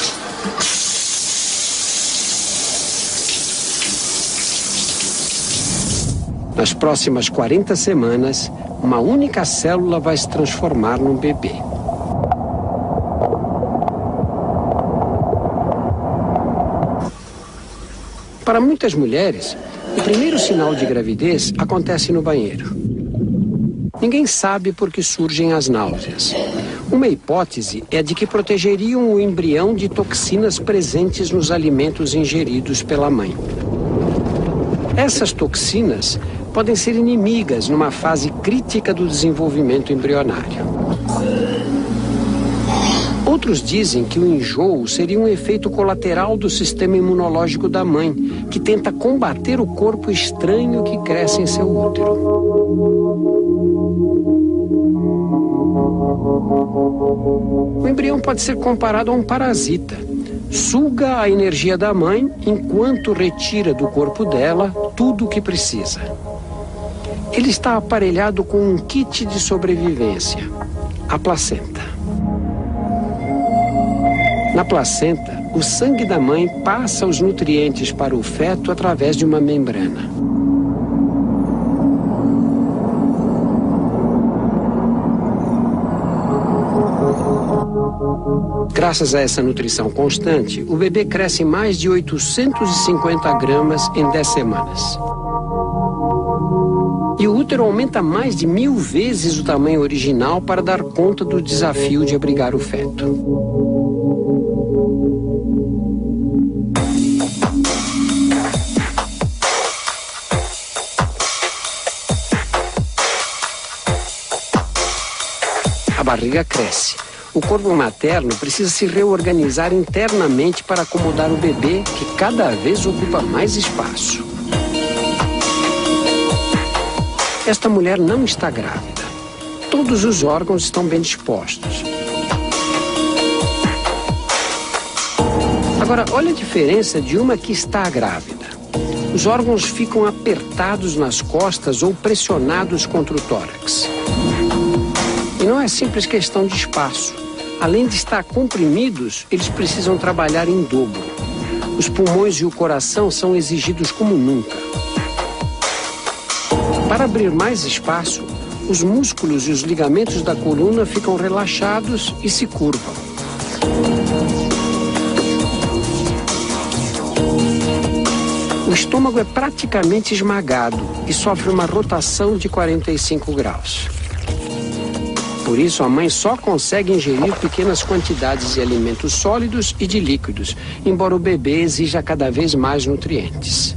Nas próximas 40 semanas, uma única célula vai se transformar num bebê. Para muitas mulheres, o primeiro sinal de gravidez acontece no banheiro. Ninguém sabe por que surgem as náuseas. Uma hipótese é de que protegeriam o embrião de toxinas presentes nos alimentos ingeridos pela mãe. Essas toxinas podem ser inimigas numa fase crítica do desenvolvimento embrionário. Outros dizem que o enjoo seria um efeito colateral do sistema imunológico da mãe, que tenta combater o corpo estranho que cresce em seu útero. O embrião pode ser comparado a um parasita. Suga a energia da mãe enquanto retira do corpo dela tudo o que precisa. Ele está aparelhado com um kit de sobrevivência, a placenta. Na placenta, o sangue da mãe passa os nutrientes para o feto através de uma membrana. Graças a essa nutrição constante, o bebê cresce mais de 850 gramas em 10 semanas. E o útero aumenta mais de 1000 vezes o tamanho original para dar conta do desafio de abrigar o feto. A barriga cresce. O corpo materno precisa se reorganizar internamente para acomodar o bebê, que cada vez ocupa mais espaço. Esta mulher não está grávida. Todos os órgãos estão bem dispostos. Agora, olha a diferença de uma que está grávida. Os órgãos ficam apertados nas costas ou pressionados contra o tórax. E não é simples questão de espaço. Além de estar comprimidos, eles precisam trabalhar em dobro. Os pulmões e o coração são exigidos como nunca. Para abrir mais espaço, os músculos e os ligamentos da coluna ficam relaxados e se curvam. O estômago é praticamente esmagado e sofre uma rotação de 45 graus. Por isso, a mãe só consegue ingerir pequenas quantidades de alimentos sólidos e de líquidos, embora o bebê exija cada vez mais nutrientes.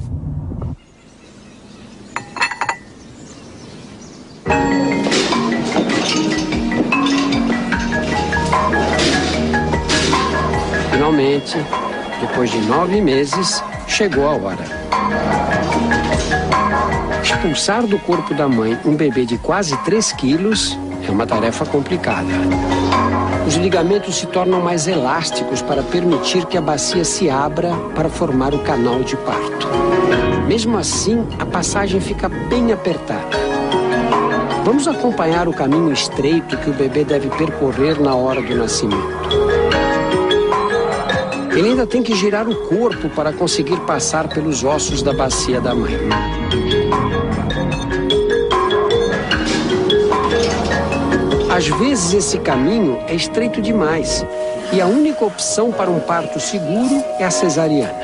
Finalmente, depois de 9 meses, chegou a hora. Expulsar do corpo da mãe um bebê de quase 3 quilos é uma tarefa complicada. Os ligamentos se tornam mais elásticos para permitir que a bacia se abra para formar o canal de parto. Mesmo assim, a passagem fica bem apertada. Vamos acompanhar o caminho estreito que o bebê deve percorrer na hora do nascimento. Ele ainda tem que girar o corpo para conseguir passar pelos ossos da bacia da mãe. Às vezes esse caminho é estreito demais e a única opção para um parto seguro é a cesariana.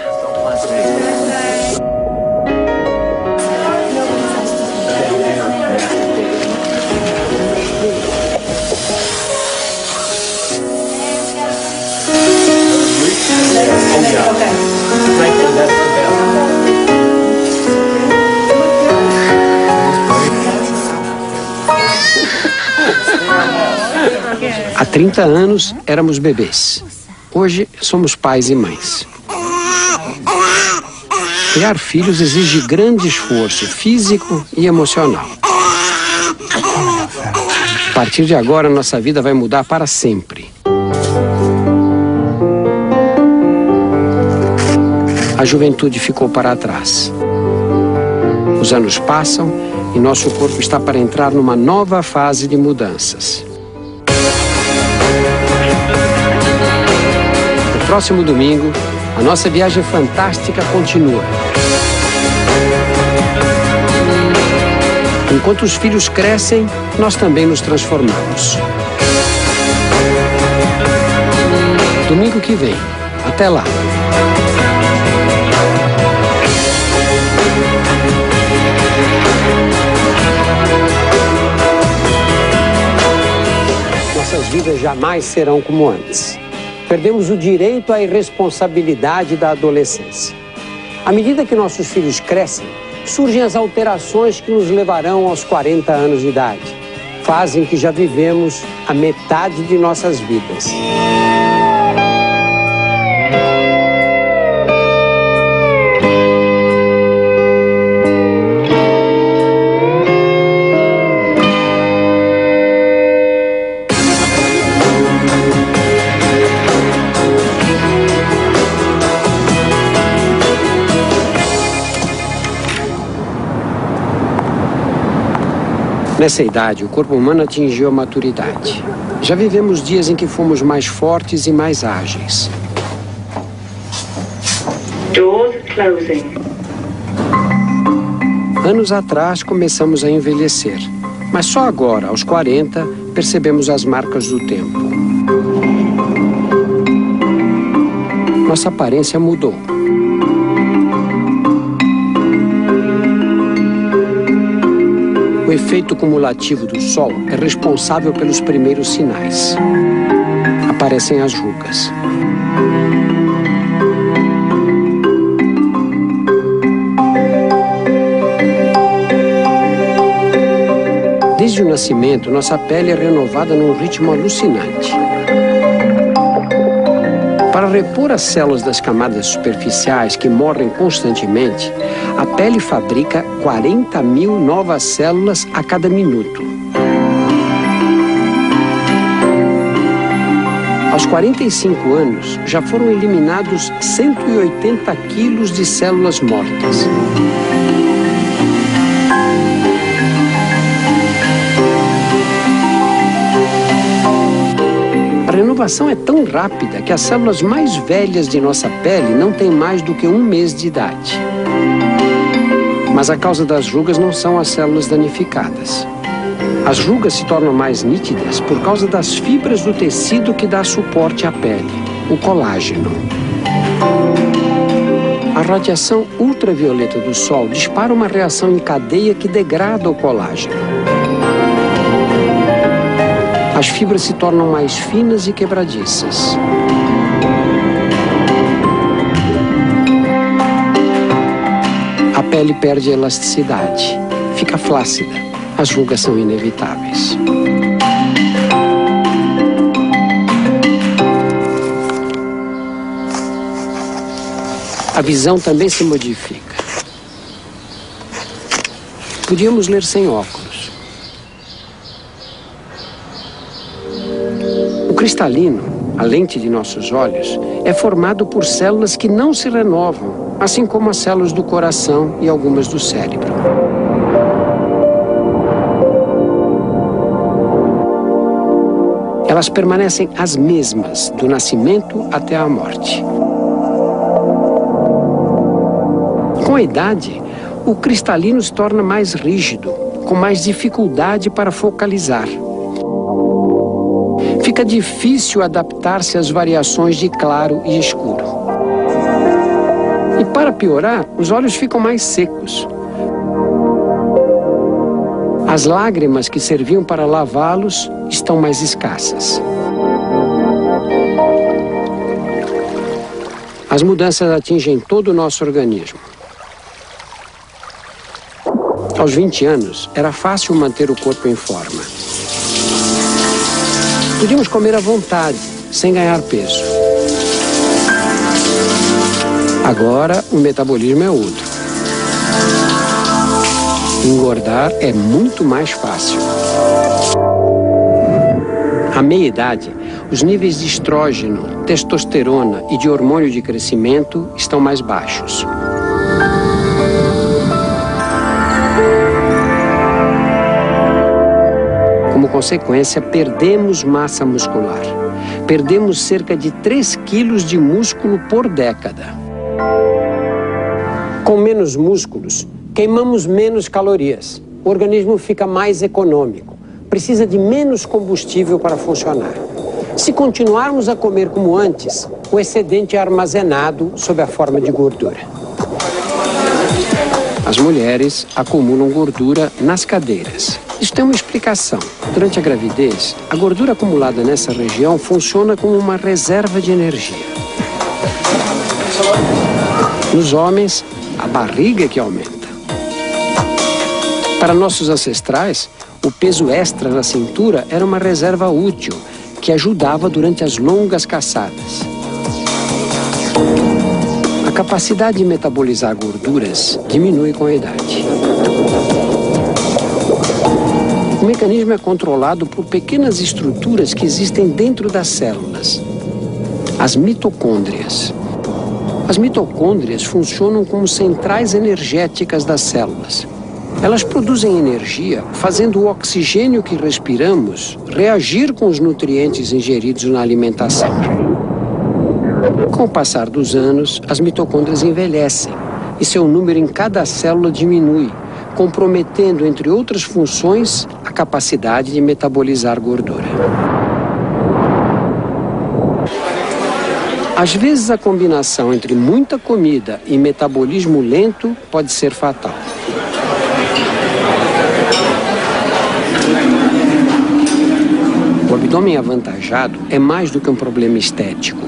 Há 30 anos éramos bebês. Hoje somos pais e mães. Criar filhos exige grande esforço físico e emocional. A partir de agora, nossa vida vai mudar para sempre. A juventude ficou para trás. Os anos passam e nosso corpo está para entrar numa nova fase de mudanças. No próximo domingo, a nossa viagem fantástica continua. Enquanto os filhos crescem, nós também nos transformamos. Domingo que vem. Até lá. Nossas vidas jamais serão como antes. Perdemos o direito à irresponsabilidade da adolescência. À medida que nossos filhos crescem, surgem as alterações que nos levarão aos 40 anos de idade. Fazem que já vivemos a metade de nossas vidas. Nessa idade, o corpo humano atingiu a maturidade. Já vivemos dias em que fomos mais fortes e mais ágeis. Doors closing. Anos atrás, começamos a envelhecer. Mas só agora, aos 40, percebemos as marcas do tempo. Nossa aparência mudou. O efeito cumulativo do sol é responsável pelos primeiros sinais. Aparecem as rugas. Desde o nascimento, nossa pele é renovada num ritmo alucinante. Para repor as células das camadas superficiais que morrem constantemente, a pele fabrica 40.000 novas células a cada minuto. Aos 45 anos, já foram eliminados 180 quilos de células mortas. A renovação é tão rápida que as células mais velhas de nossa pele não têm mais do que 1 mês de idade. Mas a causa das rugas não são as células danificadas. As rugas se tornam mais nítidas por causa das fibras do tecido que dá suporte à pele, o colágeno. A radiação ultravioleta do sol dispara uma reação em cadeia que degrada o colágeno. As fibras se tornam mais finas e quebradiças. A pele perde a elasticidade, fica flácida. As rugas são inevitáveis. A visão também se modifica. Podíamos ler sem óculos. cristalino, a lente de nossos olhos, é formado por células que não se renovam, assim como as células do coração e algumas do cérebro. Elas permanecem as mesmas do nascimento até a morte. Com a idade, o cristalino se torna mais rígido, com mais dificuldade para focalizar. Fica difícil adaptar-se às variações de claro e escuro. E para piorar, os olhos ficam mais secos. As lágrimas que serviam para lavá-los estão mais escassas. As mudanças atingem todo o nosso organismo. Aos 20 anos, era fácil manter o corpo em forma. Podíamos comer à vontade, sem ganhar peso. Agora, o metabolismo é outro. Engordar é muito mais fácil. À meia-idade, os níveis de estrógeno, testosterona e de hormônio de crescimento estão mais baixos. Como consequência, perdemos massa muscular. Perdemos cerca de 3 quilos de músculo por década. Com menos músculos, queimamos menos calorias. O organismo fica mais econômico. Precisa de menos combustível para funcionar. Se continuarmos a comer como antes, o excedente é armazenado sob a forma de gordura. As mulheres acumulam gordura nas cadeiras. Isso tem uma explicação. Durante a gravidez, a gordura acumulada nessa região funciona como uma reserva de energia. Nos homens, a barriga é que aumenta. Para nossos ancestrais, o peso extra na cintura era uma reserva útil, que ajudava durante as longas caçadas. A capacidade de metabolizar gorduras diminui com a idade. O mecanismo é controlado por pequenas estruturas que existem dentro das células, as mitocôndrias. As mitocôndrias funcionam como centrais energéticas das células. Elas produzem energia, fazendo o oxigênio que respiramos reagir com os nutrientes ingeridos na alimentação. Com o passar dos anos, as mitocôndrias envelhecem e seu número em cada célula diminui, comprometendo, entre outras funções, a capacidade de metabolizar gordura. Às vezes, a combinação entre muita comida e metabolismo lento pode ser fatal. O abdômen avantajado é mais do que um problema estético.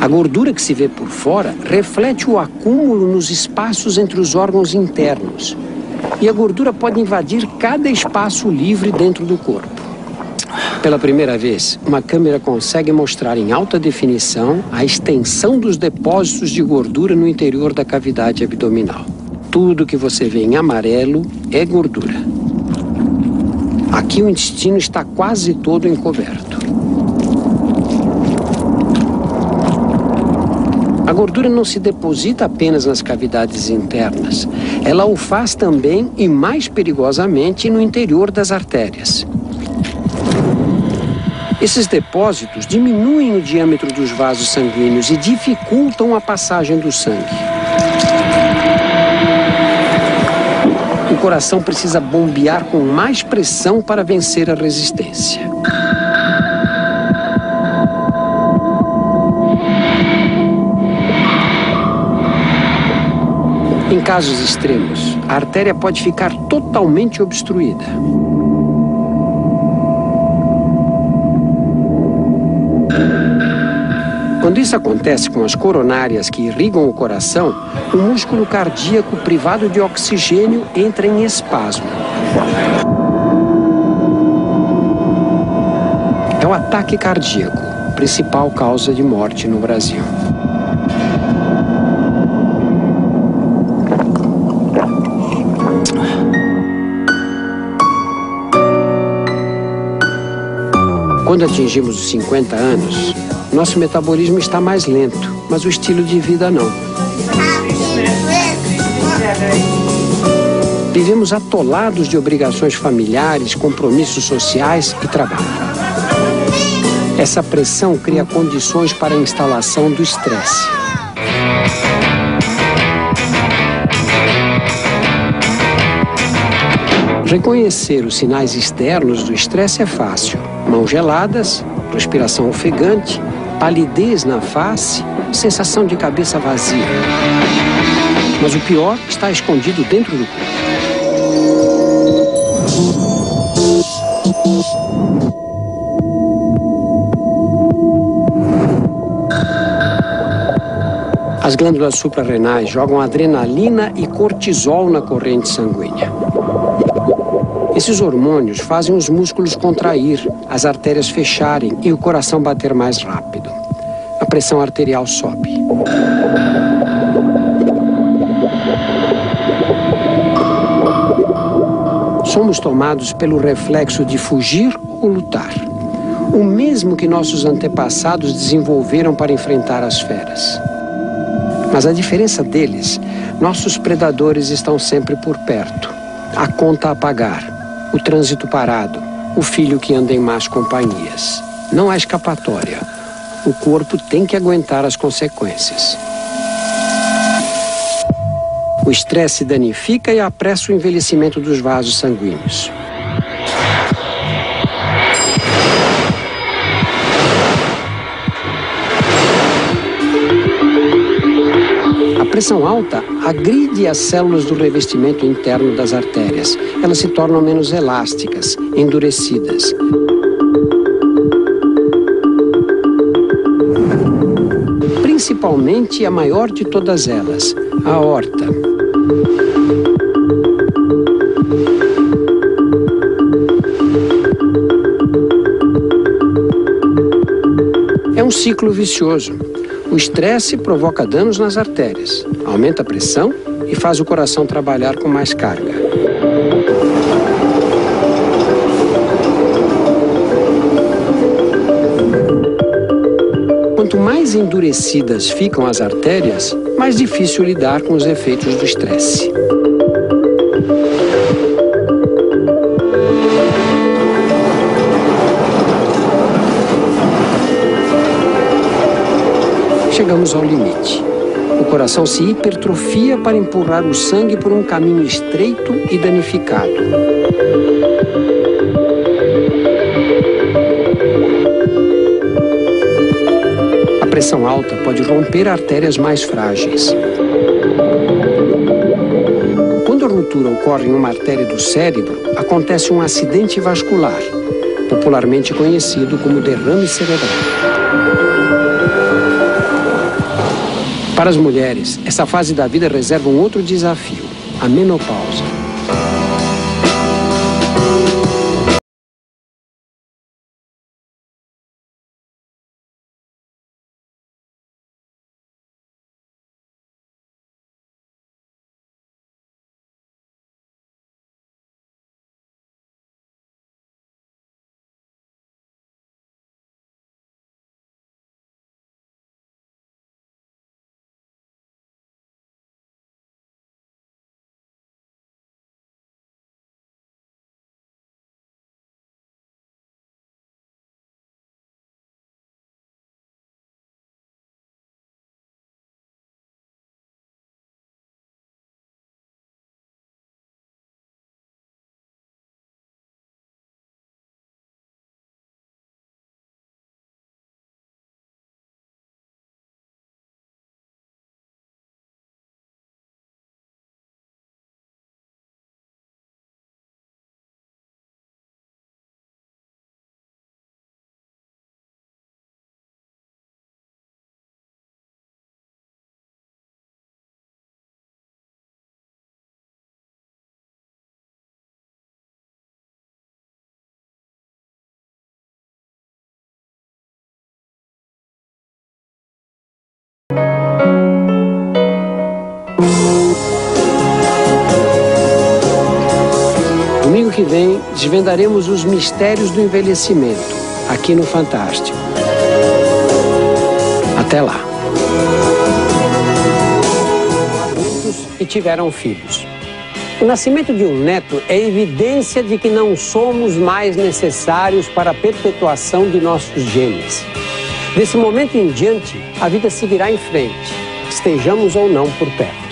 A gordura que se vê por fora reflete o acúmulo nos espaços entre os órgãos internos. E a gordura pode invadir cada espaço livre dentro do corpo. Pela primeira vez, uma câmera consegue mostrar em alta definição a extensão dos depósitos de gordura no interior da cavidade abdominal. Tudo que você vê em amarelo é gordura. Aqui o intestino está quase todo encoberto. A gordura não se deposita apenas nas cavidades internas. Ela o faz também e mais perigosamente no interior das artérias. Esses depósitos diminuem o diâmetro dos vasos sanguíneos e dificultam a passagem do sangue. O coração precisa bombear com mais pressão para vencer a resistência. Em casos extremos, a artéria pode ficar totalmente obstruída. Quando isso acontece com as coronárias que irrigam o coração, o músculo cardíaco privado de oxigênio entra em espasmo. É o ataque cardíaco, principal causa de morte no Brasil. Quando atingimos os 50 anos, nosso metabolismo está mais lento, mas o estilo de vida não. Vivemos atolados de obrigações familiares, compromissos sociais e trabalho. Essa pressão cria condições para a instalação do estresse. Reconhecer os sinais externos do estresse é fácil. Mãos geladas, respiração ofegante, palidez na face, sensação de cabeça vazia. Mas o pior está escondido dentro do corpo. As glândulas suprarrenais jogam adrenalina e cortisol na corrente sanguínea. Esses hormônios fazem os músculos contrair, as artérias fecharem e o coração bater mais rápido. A pressão arterial sobe. Somos tomados pelo reflexo de fugir ou lutar. O mesmo que nossos antepassados desenvolveram para enfrentar as feras. Mas a diferença deles, nossos predadores estão sempre por perto. A conta a pagar, o trânsito parado, o filho que anda em más companhias. Não há escapatória. O corpo tem que aguentar as consequências. O estresse danifica e apressa o envelhecimento dos vasos sanguíneos. A pressão alta agride as células do revestimento interno das artérias. Elas se tornam menos elásticas, endurecidas. Principalmente a maior de todas elas, a aorta. É um ciclo vicioso. O estresse provoca danos nas artérias, aumenta a pressão e faz o coração trabalhar com mais carga. Quanto mais endurecidas ficam as artérias, mais difícil lidar com os efeitos do estresse. Chegamos ao limite. O coração se hipertrofia para empurrar o sangue por um caminho estreito e danificado. A pressão alta pode romper artérias mais frágeis. Quando a ruptura ocorre em uma artéria do cérebro, acontece um acidente vascular, popularmente conhecido como derrame cerebral. Para as mulheres, essa fase da vida reserva um outro desafio, a menopausa. Domingo que vem, desvendaremos os mistérios do envelhecimento, aqui no Fantástico. Até lá. Adultos e tiveram filhos. O nascimento de um neto é evidência de que não somos mais necessários para a perpetuação de nossos genes. Desse momento em diante, a vida seguirá em frente, estejamos ou não por perto.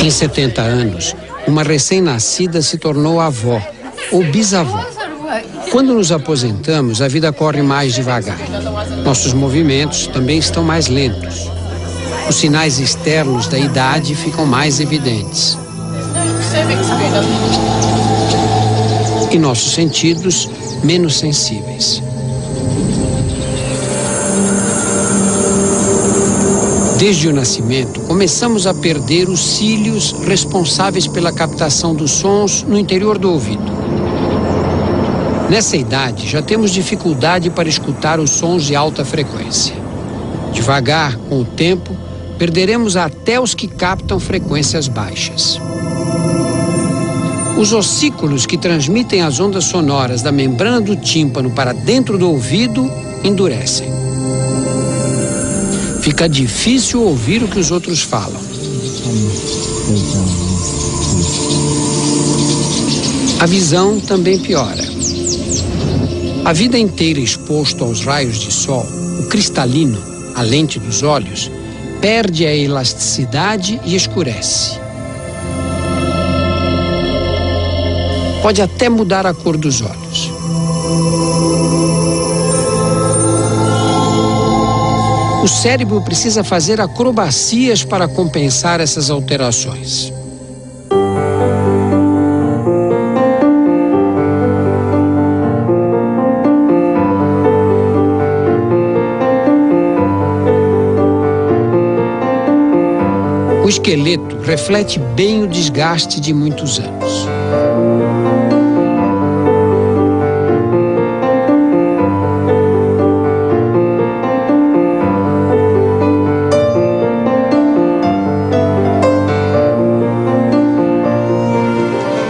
Em 70 anos, uma recém-nascida se tornou avó ou bisavó. Quando nos aposentamos, a vida corre mais devagar. Nossos movimentos também estão mais lentos. Os sinais externos da idade ficam mais evidentes. E nossos sentidos menos sensíveis. Desde o nascimento, começamos a perder os cílios responsáveis pela captação dos sons no interior do ouvido. Nessa idade, já temos dificuldade para escutar os sons de alta frequência. Devagar, com o tempo, perderemos até os que captam frequências baixas. Os ossículos que transmitem as ondas sonoras da membrana do tímpano para dentro do ouvido endurecem. Fica difícil ouvir o que os outros falam. A visão também piora. A vida inteira exposto aos raios de sol, o cristalino, a lente dos olhos, perde a elasticidade e escurece. Pode até mudar a cor dos olhos. O cérebro precisa fazer acrobacias para compensar essas alterações. O esqueleto reflete bem o desgaste de muitos anos.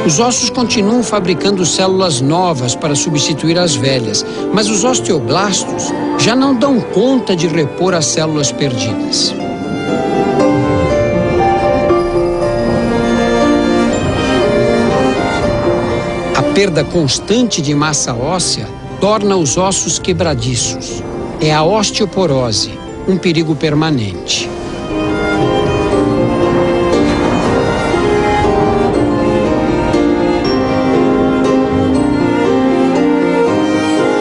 Os ossos continuam fabricando células novas para substituir as velhas, mas os osteoblastos já não dão conta de repor as células perdidas. A perda constante de massa óssea torna os ossos quebradiços. É a osteoporose, um perigo permanente.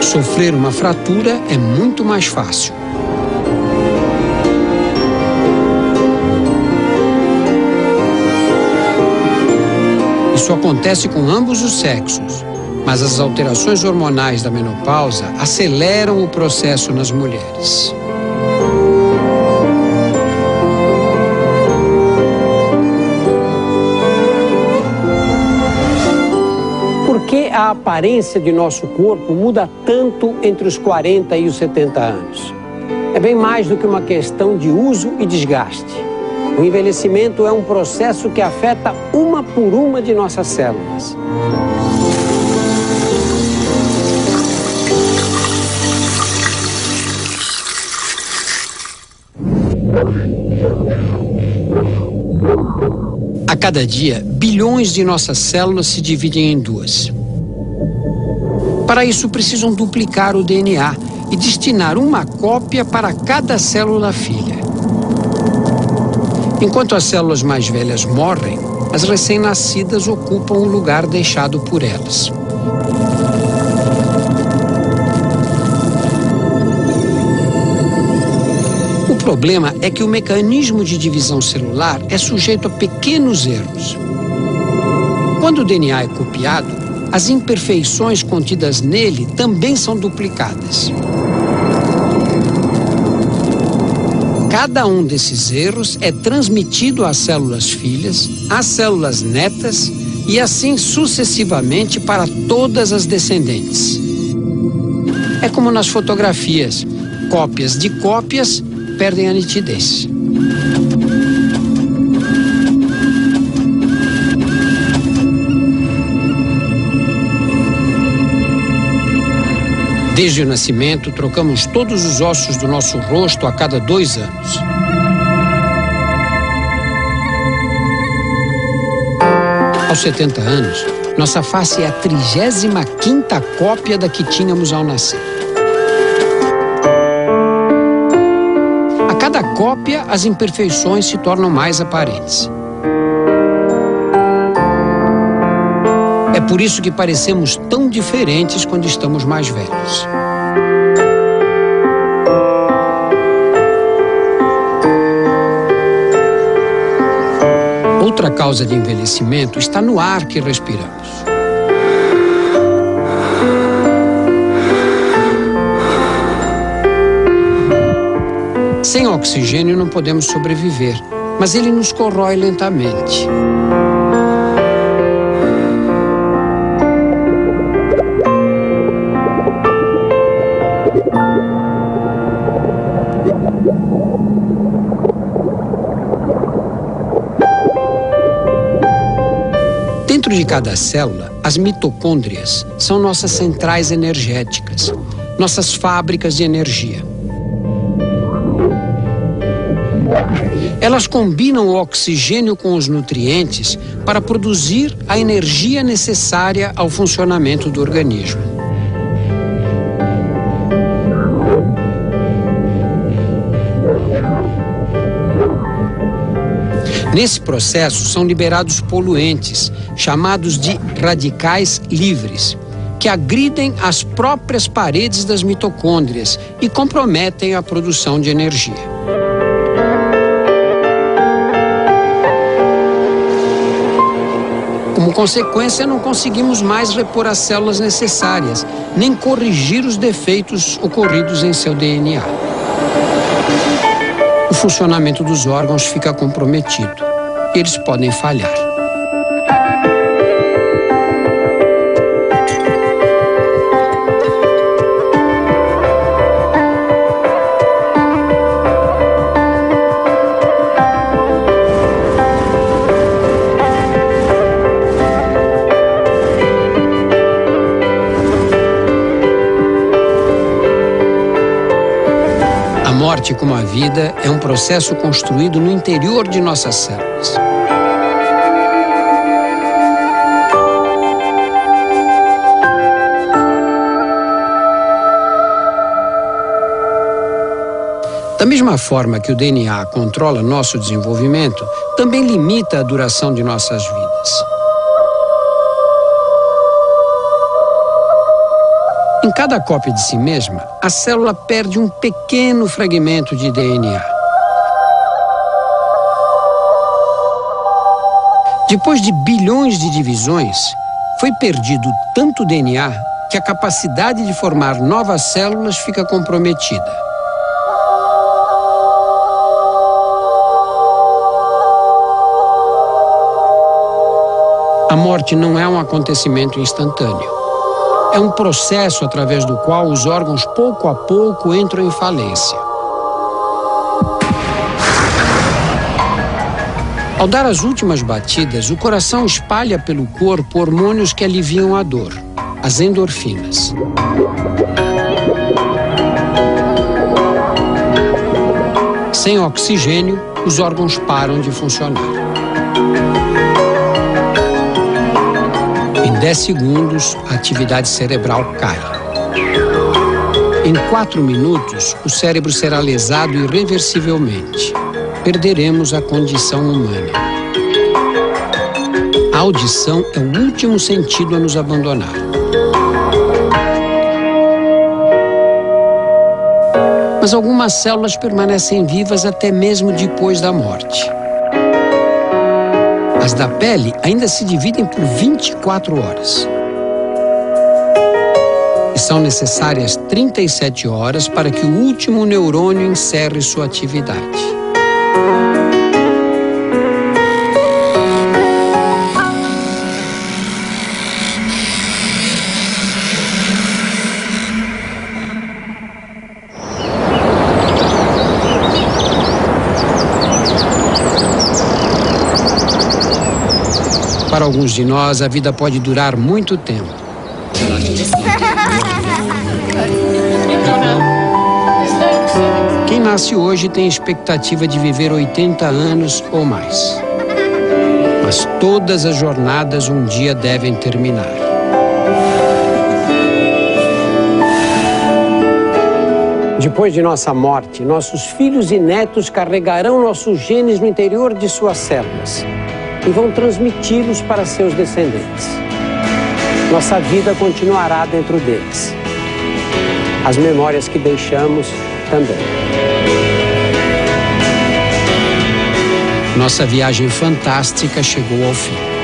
Sofrer uma fratura é muito mais fácil. Isso acontece com ambos os sexos, mas as alterações hormonais da menopausa aceleram o processo nas mulheres. Por que a aparência de nosso corpo muda tanto entre os 40 e os 70 anos? É bem mais do que uma questão de uso e desgaste. O envelhecimento é um processo que afeta uma por uma de nossas células. A cada dia, bilhões de nossas células se dividem em duas. Para isso, precisam duplicar o DNA e destinar uma cópia para cada célula filha. Enquanto as células mais velhas morrem, as recém-nascidas ocupam o lugar deixado por elas. O problema é que o mecanismo de divisão celular é sujeito a pequenos erros. Quando o DNA é copiado, as imperfeições contidas nele também são duplicadas. Cada um desses erros é transmitido às células filhas, às células netas e assim sucessivamente para todas as descendentes. É como nas fotografias. Cópias de cópias perdem a nitidez. Desde o nascimento, trocamos todos os ossos do nosso rosto a cada 2 anos. Aos 70 anos, nossa face é a 35ª cópia da que tínhamos ao nascer. A cada cópia, as imperfeições se tornam mais aparentes. É por isso que parecemos tão diferentes quando estamos mais velhos. Outra causa de envelhecimento está no ar que respiramos. Sem oxigênio não podemos sobreviver, mas ele nos corrói lentamente. Dentro de cada célula, as mitocôndrias são nossas centrais energéticas, nossas fábricas de energia. Elas combinam o oxigênio com os nutrientes para produzir a energia necessária ao funcionamento do organismo. Nesse processo são liberados poluentes, chamados de radicais livres, que agridem as próprias paredes das mitocôndrias e comprometem a produção de energia. Como consequência, não conseguimos mais repor as células necessárias, nem corrigir os defeitos ocorridos em seu DNA. O funcionamento dos órgãos fica comprometido. Eles podem falhar. A morte, como a vida, é um processo construído no interior de nossas células. Da mesma forma que o DNA controla nosso desenvolvimento, também limita a duração de nossas vidas. Em cada cópia de si mesma, a célula perde um pequeno fragmento de DNA. Depois de bilhões de divisões, foi perdido tanto DNA que a capacidade de formar novas células fica comprometida. A morte não é um acontecimento instantâneo. É um processo através do qual os órgãos pouco a pouco entram em falência. Ao dar as últimas batidas, o coração espalha pelo corpo hormônios que aliviam a dor, as endorfinas. Sem oxigênio, os órgãos param de funcionar. Em 10 segundos, a atividade cerebral cai. Em 4 minutos, o cérebro será lesado irreversivelmente. Perderemos a condição humana. A audição é o último sentido a nos abandonar. Mas algumas células permanecem vivas até mesmo depois da morte. As da pele ainda se dividem por 24 horas. E são necessárias 37 horas para que o último neurônio encerre sua atividade. Para alguns de nós, a vida pode durar muito tempo. Quem nasce hoje tem expectativa de viver 80 anos ou mais. Mas todas as jornadas um dia devem terminar. Depois de nossa morte, nossos filhos e netos carregarão nossos genes no interior de suas células e vão transmiti-los para seus descendentes. Nossa vida continuará dentro deles. As memórias que deixamos também. Nossa viagem fantástica chegou ao fim.